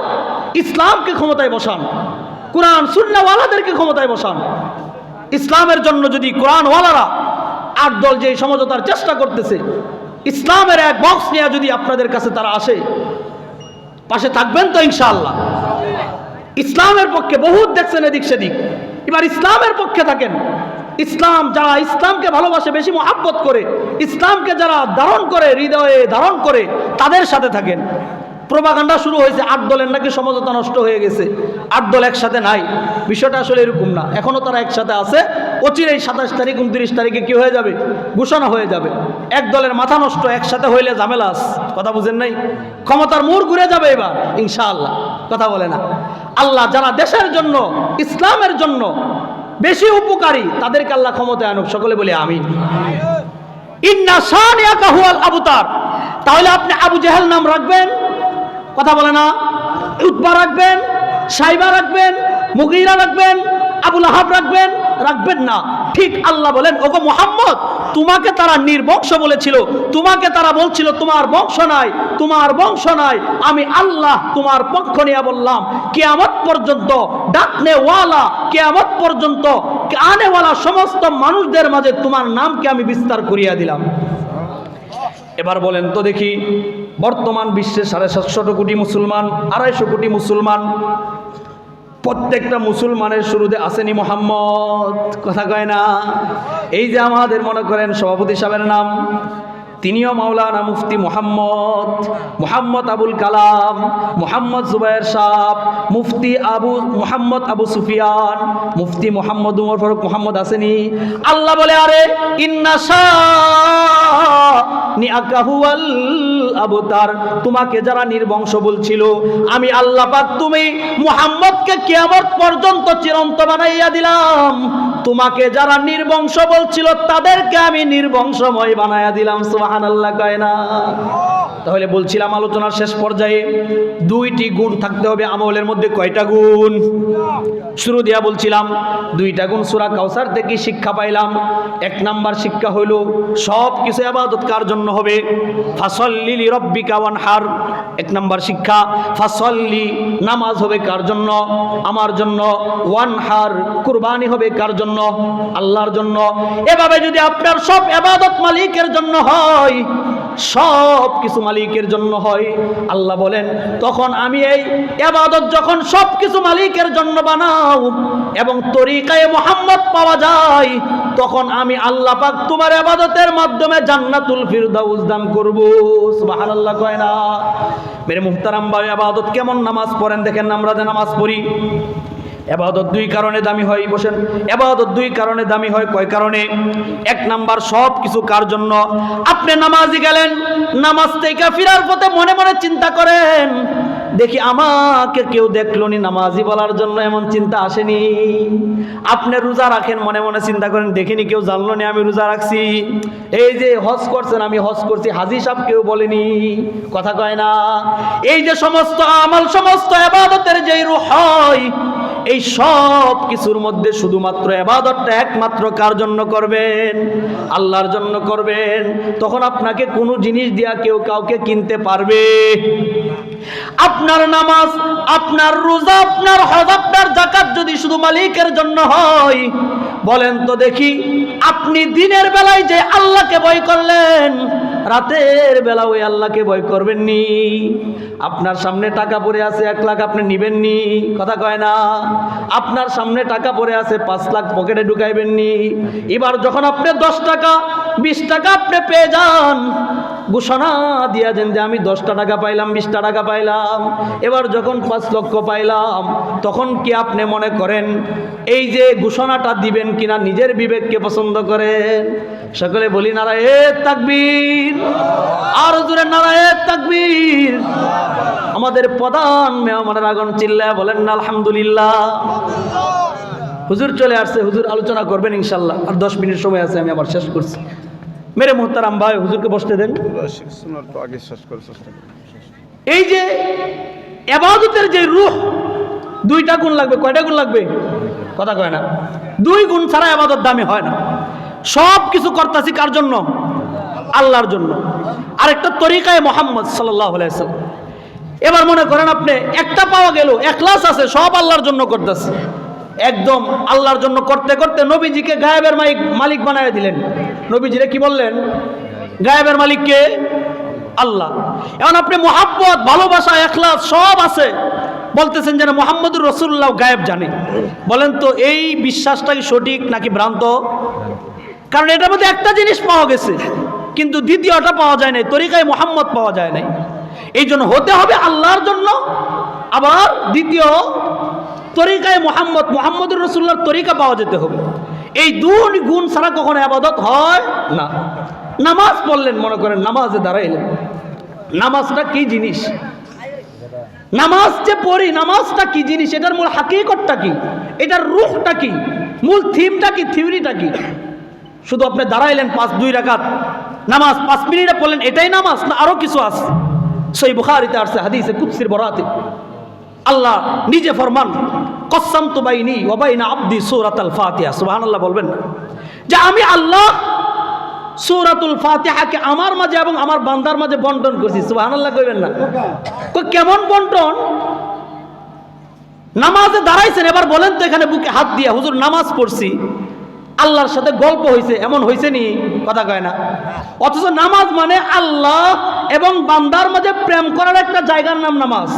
ইসলামকে ক্ষমতায় বসান, কোরআন সুন্নাহওয়ালাদেরকে ক্ষমতায় বসান। ইসলামের জন্য যদি কোরআনওয়ালারা 8 দল যে সমঝোতার চেষ্টা করতেছে, ইসলামের এক বক্স নিয়ে যদি আপনাদের কাছে তারা আসে, পাশে থাকবেন তো ইনশাআল্লাহ? ইসলামের পক্ষে বহুত দেখছেন এদিক সেদিক, এবার ইসলামের পক্ষে থাকেন। ইসলাম যারা ইসলামকে ভালোবাসে, বেশি মহব্বত করে, ইসলামকে যারা ধারণ করে, হৃদয়ে ধারণ করে, তাদের সাথে থাকেন। প্রোপাগান্ডা শুরু হয়েছে 8 দলের নাকি সমঝোতা নষ্ট হয়ে গেছে, 8 দল একসাথে নাই। বিষয়টা আসলে এরকম না, এখনো তারা একসাথে আছে। অচিরেই 27 তারিখ 29 তারিখে কি হয়ে যাবে? ঘোষণা হয়ে যাবে। এক দলের মাথা নষ্ট, একসাথে হইলে ঝামেলা আছে। কথা বুঝেন নাই? ক্ষমতার মোড় ঘুরে যাবে এবার ইনশাআল্লাহ। কথা বলে না। আল্লাহ যারা দেশের জন্য, ইসলামের জন্য বেশি উপকারী, তাদেরকে আল্লাহ ক্ষমতায় আনুক। সকলে বলে আমিন। ইন্না শানিআকা হুয়াল আবতার, তাহলে আপনি আবু জেহেল নাম রাখবেন? কথা বলে না। উতবা রাখবেন, সাইবা রাখবেন, মুগীরা রাখবেন, আবু লাহাব রাখবেন? রাখবেন না। ঠিক আল্লাহ বলেন, ওগো মুহাম্মদ, তোমাকে তারা নির্বংশ বলেছিল, তোমাকে তারা বলছিল তোমার বংশ নাই, তোমার বংশ নাই। আমি আল্লাহ তোমার পক্ষ নিয়ে বললাম, কিয়ামত পর্যন্ত ডাকনেওয়ালা, কিয়ামত পর্যন্ত আনেওয়ালা সমস্ত মানুষদের মাঝে তোমার নামকে আমি বিস্তার করিয়া দিলাম। এবার বলেন তো দেখি, বর্তমান বিশ্বে 750 কোটি মুসলমান, 250 কোটি মুসলমান, প্রত্যেকটা মুসলমানের শুরুতে আসেনি মোহাম্মদ? কথা কয় না। এই যে আমাদের মনে করেন সভাপতি সাহেবের নাম, তিনিও মাওলানা মুফতি মোহাম্মদ আবুল কালাম, মোহাম্মদ জুবায়ের সাহেব, মুফতি মোহাম্মদ আবু সুফিয়ান, মুফতি মোহাম্মদ উমর ফারুক মোহাম্মদ আসেনি। আল্লাহ বলে, আরে আবতার, তোমাকে যারা নির্বংশ বলছিল, আমি আল্লাহ পাক তুমি মুহাম্মদকে কিয়ামত পর্যন্ত চিরন্ত বানাইয়া দিলাম। তোমাকে যারা নির্বংশ বলছিল তাদেরকে আমি নির্বংশময় বানাইয়া দিলাম। সুবহানাল্লাহ কয় না? তাহলে বলছিলাম আলোচনার শেষ পর্যায়ে 2টি গুণ থাকতে হবে আমলের মধ্যে। কয়টা গুণ? শুরু দিয়া বলছিলাম 2টা গুণ সূরা কাউসার থেকে শিক্ষা পাইলাম। 1 নাম্বার শিক্ষা হইল সব কিছু ইবাদত কার জন্য হবে? ফাসল্লি লিরাব্বিকা ওয়ানহার। 1 নাম্বার শিক্ষা, ফাসল্লি নামাজ হবে কার জন্য? আমার জন্য। ওয়ানহার কুরবানি হবে কার জন্য? আল্লাহর জন্য। এভাবে যদি আপনার সব ইবাদত মালিকের জন্য হয়, সব কিছু মালিকের জন্য হয়, আল্লাহ বলেন তখন আমি এই ইবাদত যখন সব কিছু মালিকের জন্য বানাও এবং তরিকায়ে মুহাম্মদ পাওয়া যায়, তখন আমি আল্লাহ পাক তোমার ইবাদতের মাধ্যমে জান্নাতুল ফিরদাউস দান করব। সুবহানাল্লাহ কয় না? মেরে মুহতারাম ভাই, ইবাদত কেমন? নামাজ পড়েন দেখেন, আমরা যে নামাজ পড়ি, ইবাদত 2 কারণে দামি হয়। বসেন, ইবাদত 2 কারণে দামি হয়। কয় কারণে? 1 নাম্বার, সব কিছু কার জন্য? আপনি নামাজি গেলেন, নামাজ থেকে ফেরার পথে মনে মনে চিন্তা করেন, দেখি আমাকে কেউ দেখলো নি নামাজি বলার জন্য, এমন চিন্তা আসেনি? আপনি রোজা রাখেন, মনে মনে চিন্তা করেন, দেখিনি কেউ জানলো নি আমি রোজা রাখছি। এই যে হজ করছেন, আমি হজ করছি, হাজী সাহেব কেউ বলেনি। কথা কয় না? এই যে সমস্ত আমল, সমস্ত ইবাদতের যেই রূহ হয়, এই সব কিছুর মধ্যে শুধুমাত্র ইবাদতটা একমাত্র কার জন্য করবেন? আল্লাহর জন্য করবেন। তখন আপনাকে কোনো জিনিস দিয়া কেউ কাউকে কিনতে পারবে? আপনার নামাজ, আপনার রোজা, আপনার হজ, আপনার যাকাত যদি শুধু মালিকের জন্য হয়, বলেন তো দেখি, আপনি দিনের বেলায় যে আল্লাহকে ভয় করলেন, রাতের বেলা ওই আল্লাহকে ভয় করবেন নি? আপনার সামনে টাকা পড়ে আছে 1 লাখ, আপনি নিবেন নি? কথা কয় না? আপনার সামনে টাকা পড়ে আছে 5 লাখ, পকেটে ঢুকাইবেন নি? এবার যখন আপনি 10 টাকা 20 টাকা আপনি পেয়ে যান, ঘোষণা দিয়া দেন যে আমি 10টা টাকা পাইলাম, 20টা টাকা পাইলাম, এবার যখন 5 লক্ষ পাইলাম, তখন কি আপনি মনে করেন এই যে ঘোষণাটা দিবেন কিনা নিজের বিবেককে পছন্দ করেন? সকলে বলি নারায়ে তাকবীর, আর জোরে নারায়ে তাকবীর। আমাদের প্রধান মেহমানের আগুন চিল্লায় বলেন না আলহামদুলিল্লাহ। হুজুর চলে আসছে, হুজুর আলোচনা করবেন ইনশাল্লাহ। আর 10 মিনিট সময় আছে, আমি আবার শেষ করছি। মেরে মুহতারাম ভাই, হুজুরকে বসতে দেন। এই যে ইবাদতের যে রূহ, 2টা গুণ লাগবে। কয়টা গুণ লাগবে? কথা কয় না? 2 গুণ ছাড়া ইবাদত দামি হয় না। সব কিছু করতেছি কার জন্য? আল্লাহর জন্য। আরেকটা তরিকায়ে মুহাম্মদ সাল্লাল্লাহু আলাইহি ওয়াসাল্লাম। এবার মনে করেন আপনি একটা পাওয়া গেল, ইখলাস আছে, সব আল্লাহর জন্য করতেছে, একদম আল্লাহর জন্য করতে করতে নবীজিকে গায়েবের মালিক বানায় দিলেন। নবীজিরে কি বললেন? গায়েবের মালিক কে? আল্লাহ। এখন আপনি মুহাব্বত, ভালোবাসা, ইখলাস সব আছে, বলতেছেন যেন মুহাম্মদুর রাসূলুল্লাহ গায়েব জানে। বলেন তো এই বিশ্বাসটা কি সঠিক নাকি ভ্রান্ত? কারণ এটার মধ্যে একটা জিনিস পাওয়া গেছে, কিন্তু দ্বিতীয়টা পাওয়া যায় নাই, তরিকায় মুহাম্মদ পাওয়া যায় নাই। এই জন্য হতে হবে আল্লাহর জন্য, আবার দ্বিতীয় তরিকায় মুহাম্মদুর রাসূলুল্লাহর তরিকা পাওয়া যেতে হবে। এই 2 গুণ ছাড়া কখনো ইবাদত হয় না। নামাজ পড়লেন, মনে করেন নামাজে দাঁড়াইলেন, নামাজটা কি জিনিস? নামাজ যে পড়ি, নামাজটা কি জিনিস? এটার মূল হাকিকতটা কি? এটার রূহটা কি? মূল থিমটা কি? থিওরিটা কি? শুধু আপনি দাঁড়াইলেন 5-2 রাকাত, নামাজ 5 মিনিটে পড়লেন, এটাই নামাজ না আরো কিছু আছে? সহিহ বুখারীতে আসছে হাদিসে কুদসির বরাতে আল্লাহ নিজে ফরমান, কসসামতু বাইনি ওয়া বাইনা আবদি সূরাতুল ফাতিহা। সুবহানাল্লাহ বলবেন না যে আমি আল্লাহ সূরাতুল ফাতিহাকে আমার মাঝে এবং আমার বান্দার মাঝে বন্টন করছি। সুবহানাল্লাহ কইবেন না? কেমন বন্টন? নামাজে দাঁড়াইছেন, এবার বলেন তো এখানে বুকে হাত দিয়া, হুজুর নামাজ পড়ছি, আল্লাহর সাথে গল্প হয়েছে, এমন হয়েছে নি? কথা কয় না। অথচ নামাজ মানে আল্লাহ এবং বান্দার মাঝে প্রেম করার একটা জায়গার নাম নামাজ,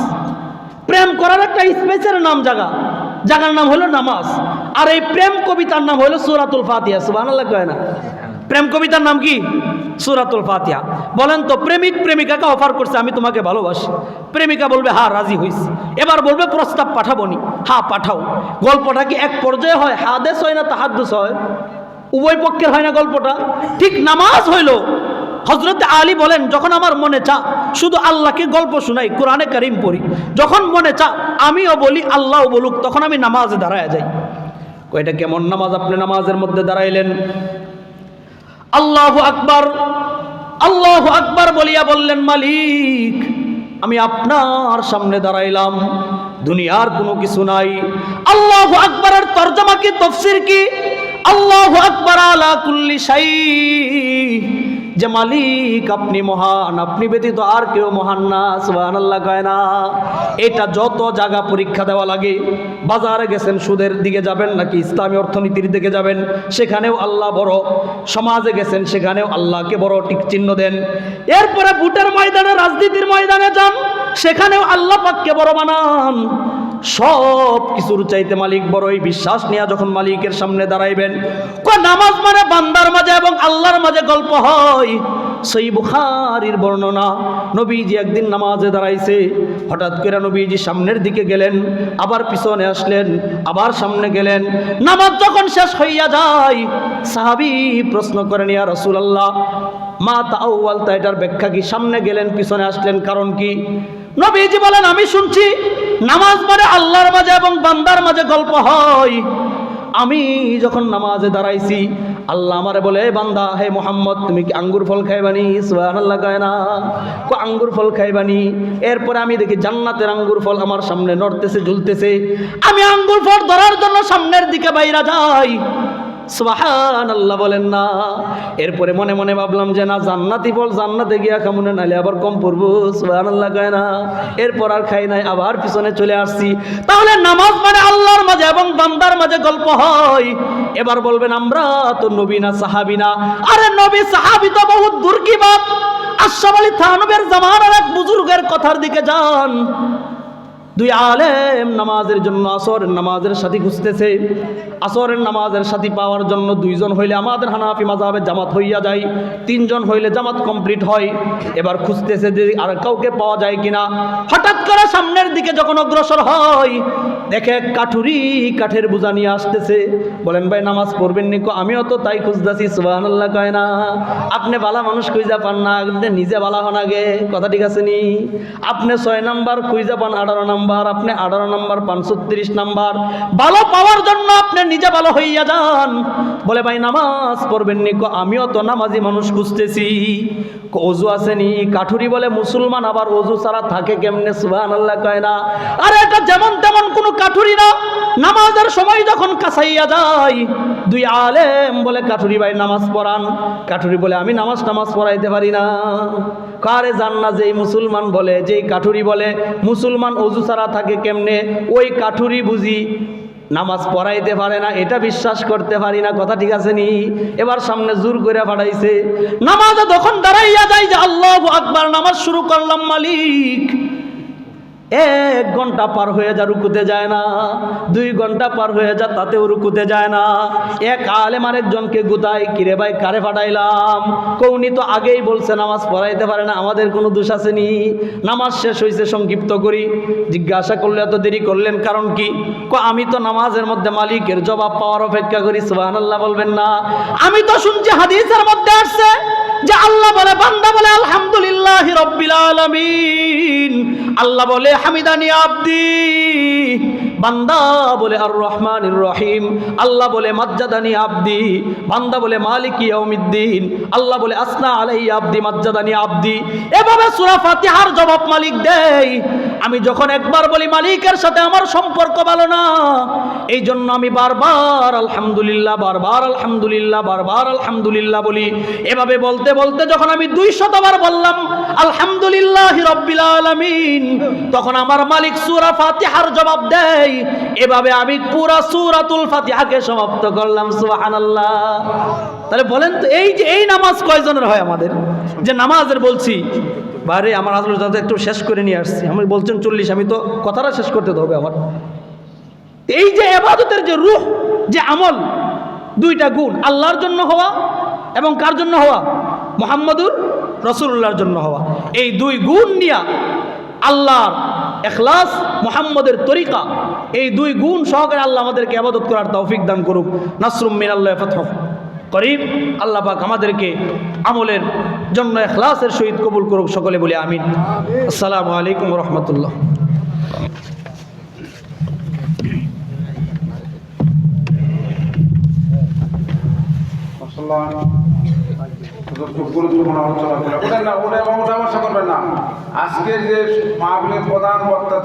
প্রেম করার একটা স্পেসের নাম জায়গার নাম হলো নামাজ। আর এই প্রেম কবিতার নাম হলো সূরাতুল ফাতিহা। সুবহানাল্লাহ কয় না? প্রেম কবিতার নাম কি? সূরাতুল ফাতিহা। বলেন তো, প্রেমিক প্রেমিকাকে অফার করছে আমি তোমাকে ভালোবাসি, প্রেমিকা বলবে হ্যাঁ রাজি হইছি, এবার বলবে প্রস্তাব পাঠাবনি, হ্যাঁ পাঠাও। গল্পটা কি এক পর্যায়ে হয়? হাদেস হয় না তাহাদ্দুস হয়? উভয় পক্ষের হয় না গল্পটা? ঠিক নামাজ হইল। হযরত আলী বলেন, যখন আমার মনে চা শুধু আল্লাহকে গল্প শুনাই, কোরআনে কারীম পড়ি, যখন মনে চা আমিও বলি আল্লাহও বলুক, তখন আমি নামাজে দাঁড়ায় যাই। কয়টা কেমন নামাজ? আপনি নামাজের মধ্যে দাঁড়াইলেন, আল্লাহু আকবার, আল্লাহু আকবার বলিয়া বললেন, মালিক আমি আপনার সামনে দাঁড়াইলাম, দুনিয়ার কোনো কিছু নাই। আল্লাহু আকবারের তরজমা কি, তাফসীর কি? আল্লাহু আকবার আলা কুল্লি শাই, যে মালিক আপনি মহান, আপনি ব্যতীত আর কেউ মহান না। সুবহানাল্লাহ কয় না? এটা যত জায়গা পরীক্ষা দেওয়া লাগে, বাজারে গেছেন সুদের দিকে যাবেন নাকি ইসলামী অর্থনীতির দিকে যাবেন, সেখানেও আল্লাহ বড়, সমাজে গেছেন সেখানেও আল্লাহকে বড় টিক চিহ্ন দেন। এরপরে ভোটের ময়দানে, রাজনীতির ময়দানে যান, সেখানেও আল্লাহ পাককে বড় বানান। সব কিছুর চাইতে মালিক বড়ই বিশ্বাস নিয়ে যখন মালিকের সামনে দাঁড়াইবেন, নামাজ মানে বান্দার মাঝে এবং আল্লাহর মাঝে গল্প হয়। সহিহ বুখারীর বর্ণনা, নবীজি একদিন নামাজে দাঁড়াইছে, হঠাৎ করে নবীজি সামনের দিকে গেলেন, আবার পিছনে আসলেন, আবার সামনে গেলেন। নামাজ যখন শেষ হইয়া যায়, সাহাবী প্রশ্ন করেন, ইয়া রাসূলুল্লাহ মা তাআওয়ালতা, এটার ব্যাখ্যা কি? সামনে গেলেন পিছনে আসলেন, কারণ কি? নবীজি বলেন, আমি শুনছি নামাজ মানে আল্লাহর মাঝে এবং বান্দার মাঝে গল্প হয়। আমি যখন নামাজে দাঁড়াইছি, আল্লাহ আমারে বলে, হে বান্দা, হে মুহাম্মদ তুমি কি আঙ্গুর ফল খাইবানি? সুবহানাল্লাহ কয় না? আঙ্গুর ফল খাইবানি। এরপরে আমি দেখি জান্নাতের আঙ্গুর ফল আমার সামনে নড়তেছে, ঝুলতেছে। আমি আঙ্গুর ফল ধরার জন্য সামনের দিকে বাইরা যাই। সুবহানাল্লাহ বলেন না? এরপরে মনে মনে ভাবলাম যে না, জান্নাতি ফল জান্নাতে গিয়া খামুনে, নাইলে আবার কম পড়বো। সুবহানাল্লাহ কয় না? এরপর আর খাই নাই, আবার পিছনে চলে আসছি। তাহলে নামাজ মানে আল্লাহর মাঝে এবং বান্দার মাঝে গল্প হয়। এবার বলবেন আমরা তো নবী না সাহাবী না। আরে নবী সাহাবী তো বহুত দূর কি বাত। আশরাফ আলী থানভীর জামানার এক বুজুর্গের কথার দিকে যান। দুই আলেম নামাজের জন্য আসরের নামাজের সাথী খুঁজতেছে। আসরের নামাজের সাথী পাওয়ার জন্য 2 জন হইলে আমাদের হানাফি মাযহাবে জামাত হইয়া যায়, 3 জন হইলে জামাত কমপ্লিট হয়। এবার খুঁজতেছে যে আর কাউকে পাওয়া যায় কিনা। হঠাৎ করে সামনের দিকে যখন অগ্রসর হয়, দেখে কাঠুরি কাঠের বোঝা নিয়ে আসতেছে। বলেন ভাই নামাজ পড়বেন নি? আমিও তো তাই খুঁজতেছি। সুবহানাল্লাহ কয় না? আপনি বালা মানুষ খুঁজা পান না, আপনি নিজে বালা হন আগে। কথা ঠিক আছে নি? আপনি 6 নাম্বার খুঁজা পান 18 নাম্বার, আপনি 18 নাম্বার পান 36 নাম্বার। ভালো পাওয়ার জন্য আপনি নিজে ভালো হইয়া যান। বলে ভাই নামাজ পড়বেন নি? আমিও তো নামাজি মানুষ খুঁজতেছি। ওযু আসেনি? কাঠুরি বলে মুসলমান আবার ওযু ছাড়া থাকে কেমনে? সুবহানাল্লাহ কয় না? আরে এটা যেমন তেমন কোনো কাঠুরি না। নামাজের সময় যখন কাছাইয়া যায়, 2 আলেম বলে কাঠুরি ভাই নামাজ পড়ান। কাঠুরি বলে আমি নামাজ পড়াইতে পারি না। কারে জান না, যেই মুসলমান বলে, যেই কাঠুরি বলে মুসলমান ওযু ছাড়া থাকে কেমনে, ওই কাঠুরি বুঝি নামাজ পড়াইতে পারে না, এটা বিশ্বাস করতে পারি না। কথা ঠিক আছে নি? এবার সামনে জোর করে পাঠাইছে। নামাজে তখন দাঁড়াইয়া যায় যে আল্লাহু আকবার, নামাজ শুরু করলাম, মালিক 1 ঘন্টা পার হয়ে যা, রুকুতে যায় না। 2 ঘন্টা পার হয়ে যা, তাতেও রুকুতে যায় না। এক আলেম আরেকজনকে গুতাই, কিরে ভাই কারে পাঠাইলাম? কৌনি তো আগেই বলছে নামাজ পড়াইতে পারে না, আমাদের কোনো দোষ আসেনি। নামাজ শেষ হয়েছে, সংক্ষিপ্ত করি। জিজ্ঞাসা করলে এত দেরি করলেন কারণ কি? আমি তো নামাজের মধ্যে মালিকের জবাব পাওয়ার অপেক্ষা করি। সুবহানাল্লাহ বলবেন না? আমি তো শুনছি হাদিসের মধ্যে আসছে যে আল্লাহ বলে, বান্দা বলে আলহামদুলিল্লাহি রাব্বিল আলামিন, আল্লাহ বলে হামিদানি আব্দি, বান্দা বলে আর রহমানির রহিম, আল্লাহ বলে মাজ্জাদানি আব্দি, বান্দা বলে মালিকি ইয়াউমিদ্দিন, আল্লাহ বলে আসনা আলাইহি আব্দি মাজ্জাদানি আব্দি। এভাবে সূরা ফাতিহার জবাব মালিক দেয়। আমি যখন একবার বলি মালিকের সাথে আমার সম্পর্ক ভালো না, এই জন্য আমি বারবার আলহামদুলিল্লাহ, বারবার আলহামদুলিল্লাহ, বারবার আলহামদুলিল্লাহ বলি। এভাবে বলতে বলতে যখন আমি 200 বার বললাম আলহামদুলিল্লাহি রাব্বিল আলামিন, তখন আমার মালিক সূরা ফাতিহার জবাব দেয়। এভাবে আমি পুরা সূরাতুল ফাতিহাকে সমাপ্ত করলাম। সুবহানাল্লাহ। তাহলে বলেন তো এই যে এই নামাজ কয়জনের হয় আমাদের? যে নামাজের বলছি বারে আমার আসলে একটু শেষ করে নিয়ে আসছি, আমি বলছেন 40, আমি তো কথাটা শেষ করতে হবে আমার। এই যে ইবাদতের যে রূহ, যে আমল, দুইটা গুণ, আল্লাহর জন্য হওয়া এবং কার জন্য হওয়া? মুহাম্মদুর রাসূলুল্লাহর জন্য হওয়া। এই দুই গুণ নিয়ে আল্লাহর ইখলাস, মুহাম্মদের তরিকা, এই দুই গুণ সহকারে আল্লাহ আমাদেরকে ইবাদত করার তৌফিক দান করুক। নাসরুম মিনাল্লাহি ফাতহু করিব। আল্লাহ পাক আমাদেরকে আমলের জন্য ইখলাসের সহিত কবুল করুক। সকলে বলি আমিন। আসসালামু আলাইকুম ওয়া রাহমাতুল্লাহ। আজকের যে মাহফিলের প্রধান বক্তা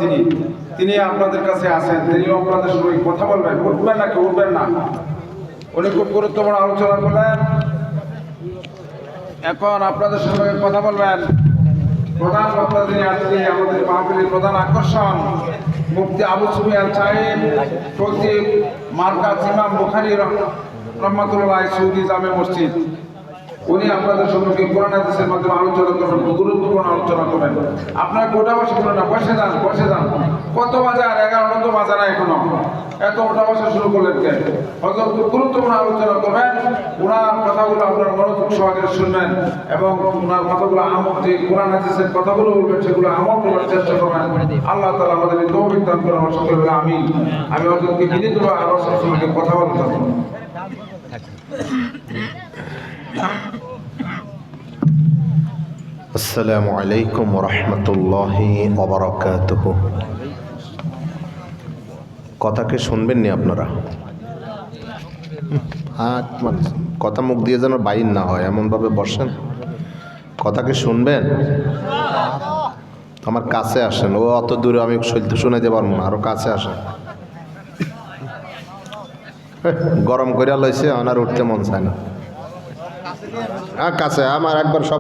তিনি আপনাদের কাছে আছেন, তিনি আপনাদের সঙ্গে কথা বলবেন। উঠবেন নাকি উঠবেন না? উনি খুব গুরুত্বপূর্ণ আলোচনা করলেন। এখন আপনাদের সঙ্গে কথা বলবেন প্রধান বক্তা যিনি আজকে আমাদের মাহফিলের প্রধান আকর্ষণ, মুফতি আবু সুফিয়ান সাহেব, খতিব মার্কাজ ইমাম বুখারী রহমাতুল্লাহ সৌদি জামে মসজিদ। উনি আপনাদের সম্মুখে কোরআন হাদিসের মাধ্যমে আলোচনা করবেন, গুরুত্বপূর্ণ আলোচনা করবেন। আপনার গোটা বসে করবেন না, বসে যান, বসে যান। কত বাজে? আর 11 তো বাজে না এখনো, এত ওটা বসে শুরু করলেন কেন? হয়তো গুরুত্বপূর্ণ আলোচনা করবেন। ওনার কথাগুলো আপনার মনোযোগ সহকারে শুনবেন এবং ওনার কথাগুলো আমল, যে কোরআন হাদিসের কথাগুলো বলবেন সেগুলো আমল করার চেষ্টা করবেন। আল্লাহ তাআলা আমাদের তৌফিক দান করেন। আমার সকলে বলে আমিন। আমি ওদেরকে বিনীতভাবে আরো সবসময় কথা বলতে চাই। আসসালামু আলাইকুম ওয়া রাহমাতুল্লাহি ওয়া বারাকাতুহু। কথাকে শুনবেন নি আপনারা? কথা মুখ দিয়ে যেন বাইর না হয় এমনভাবে বসেন। কথাকে শুনবেন? আমার কাছে আসেন। ও অত দূরে আমি শুনাইতে পারবো না, আরো কাছে আসেন। গরম করে লইছে, আমার উঠতে মন চায় না। কাছে আমার একবার সব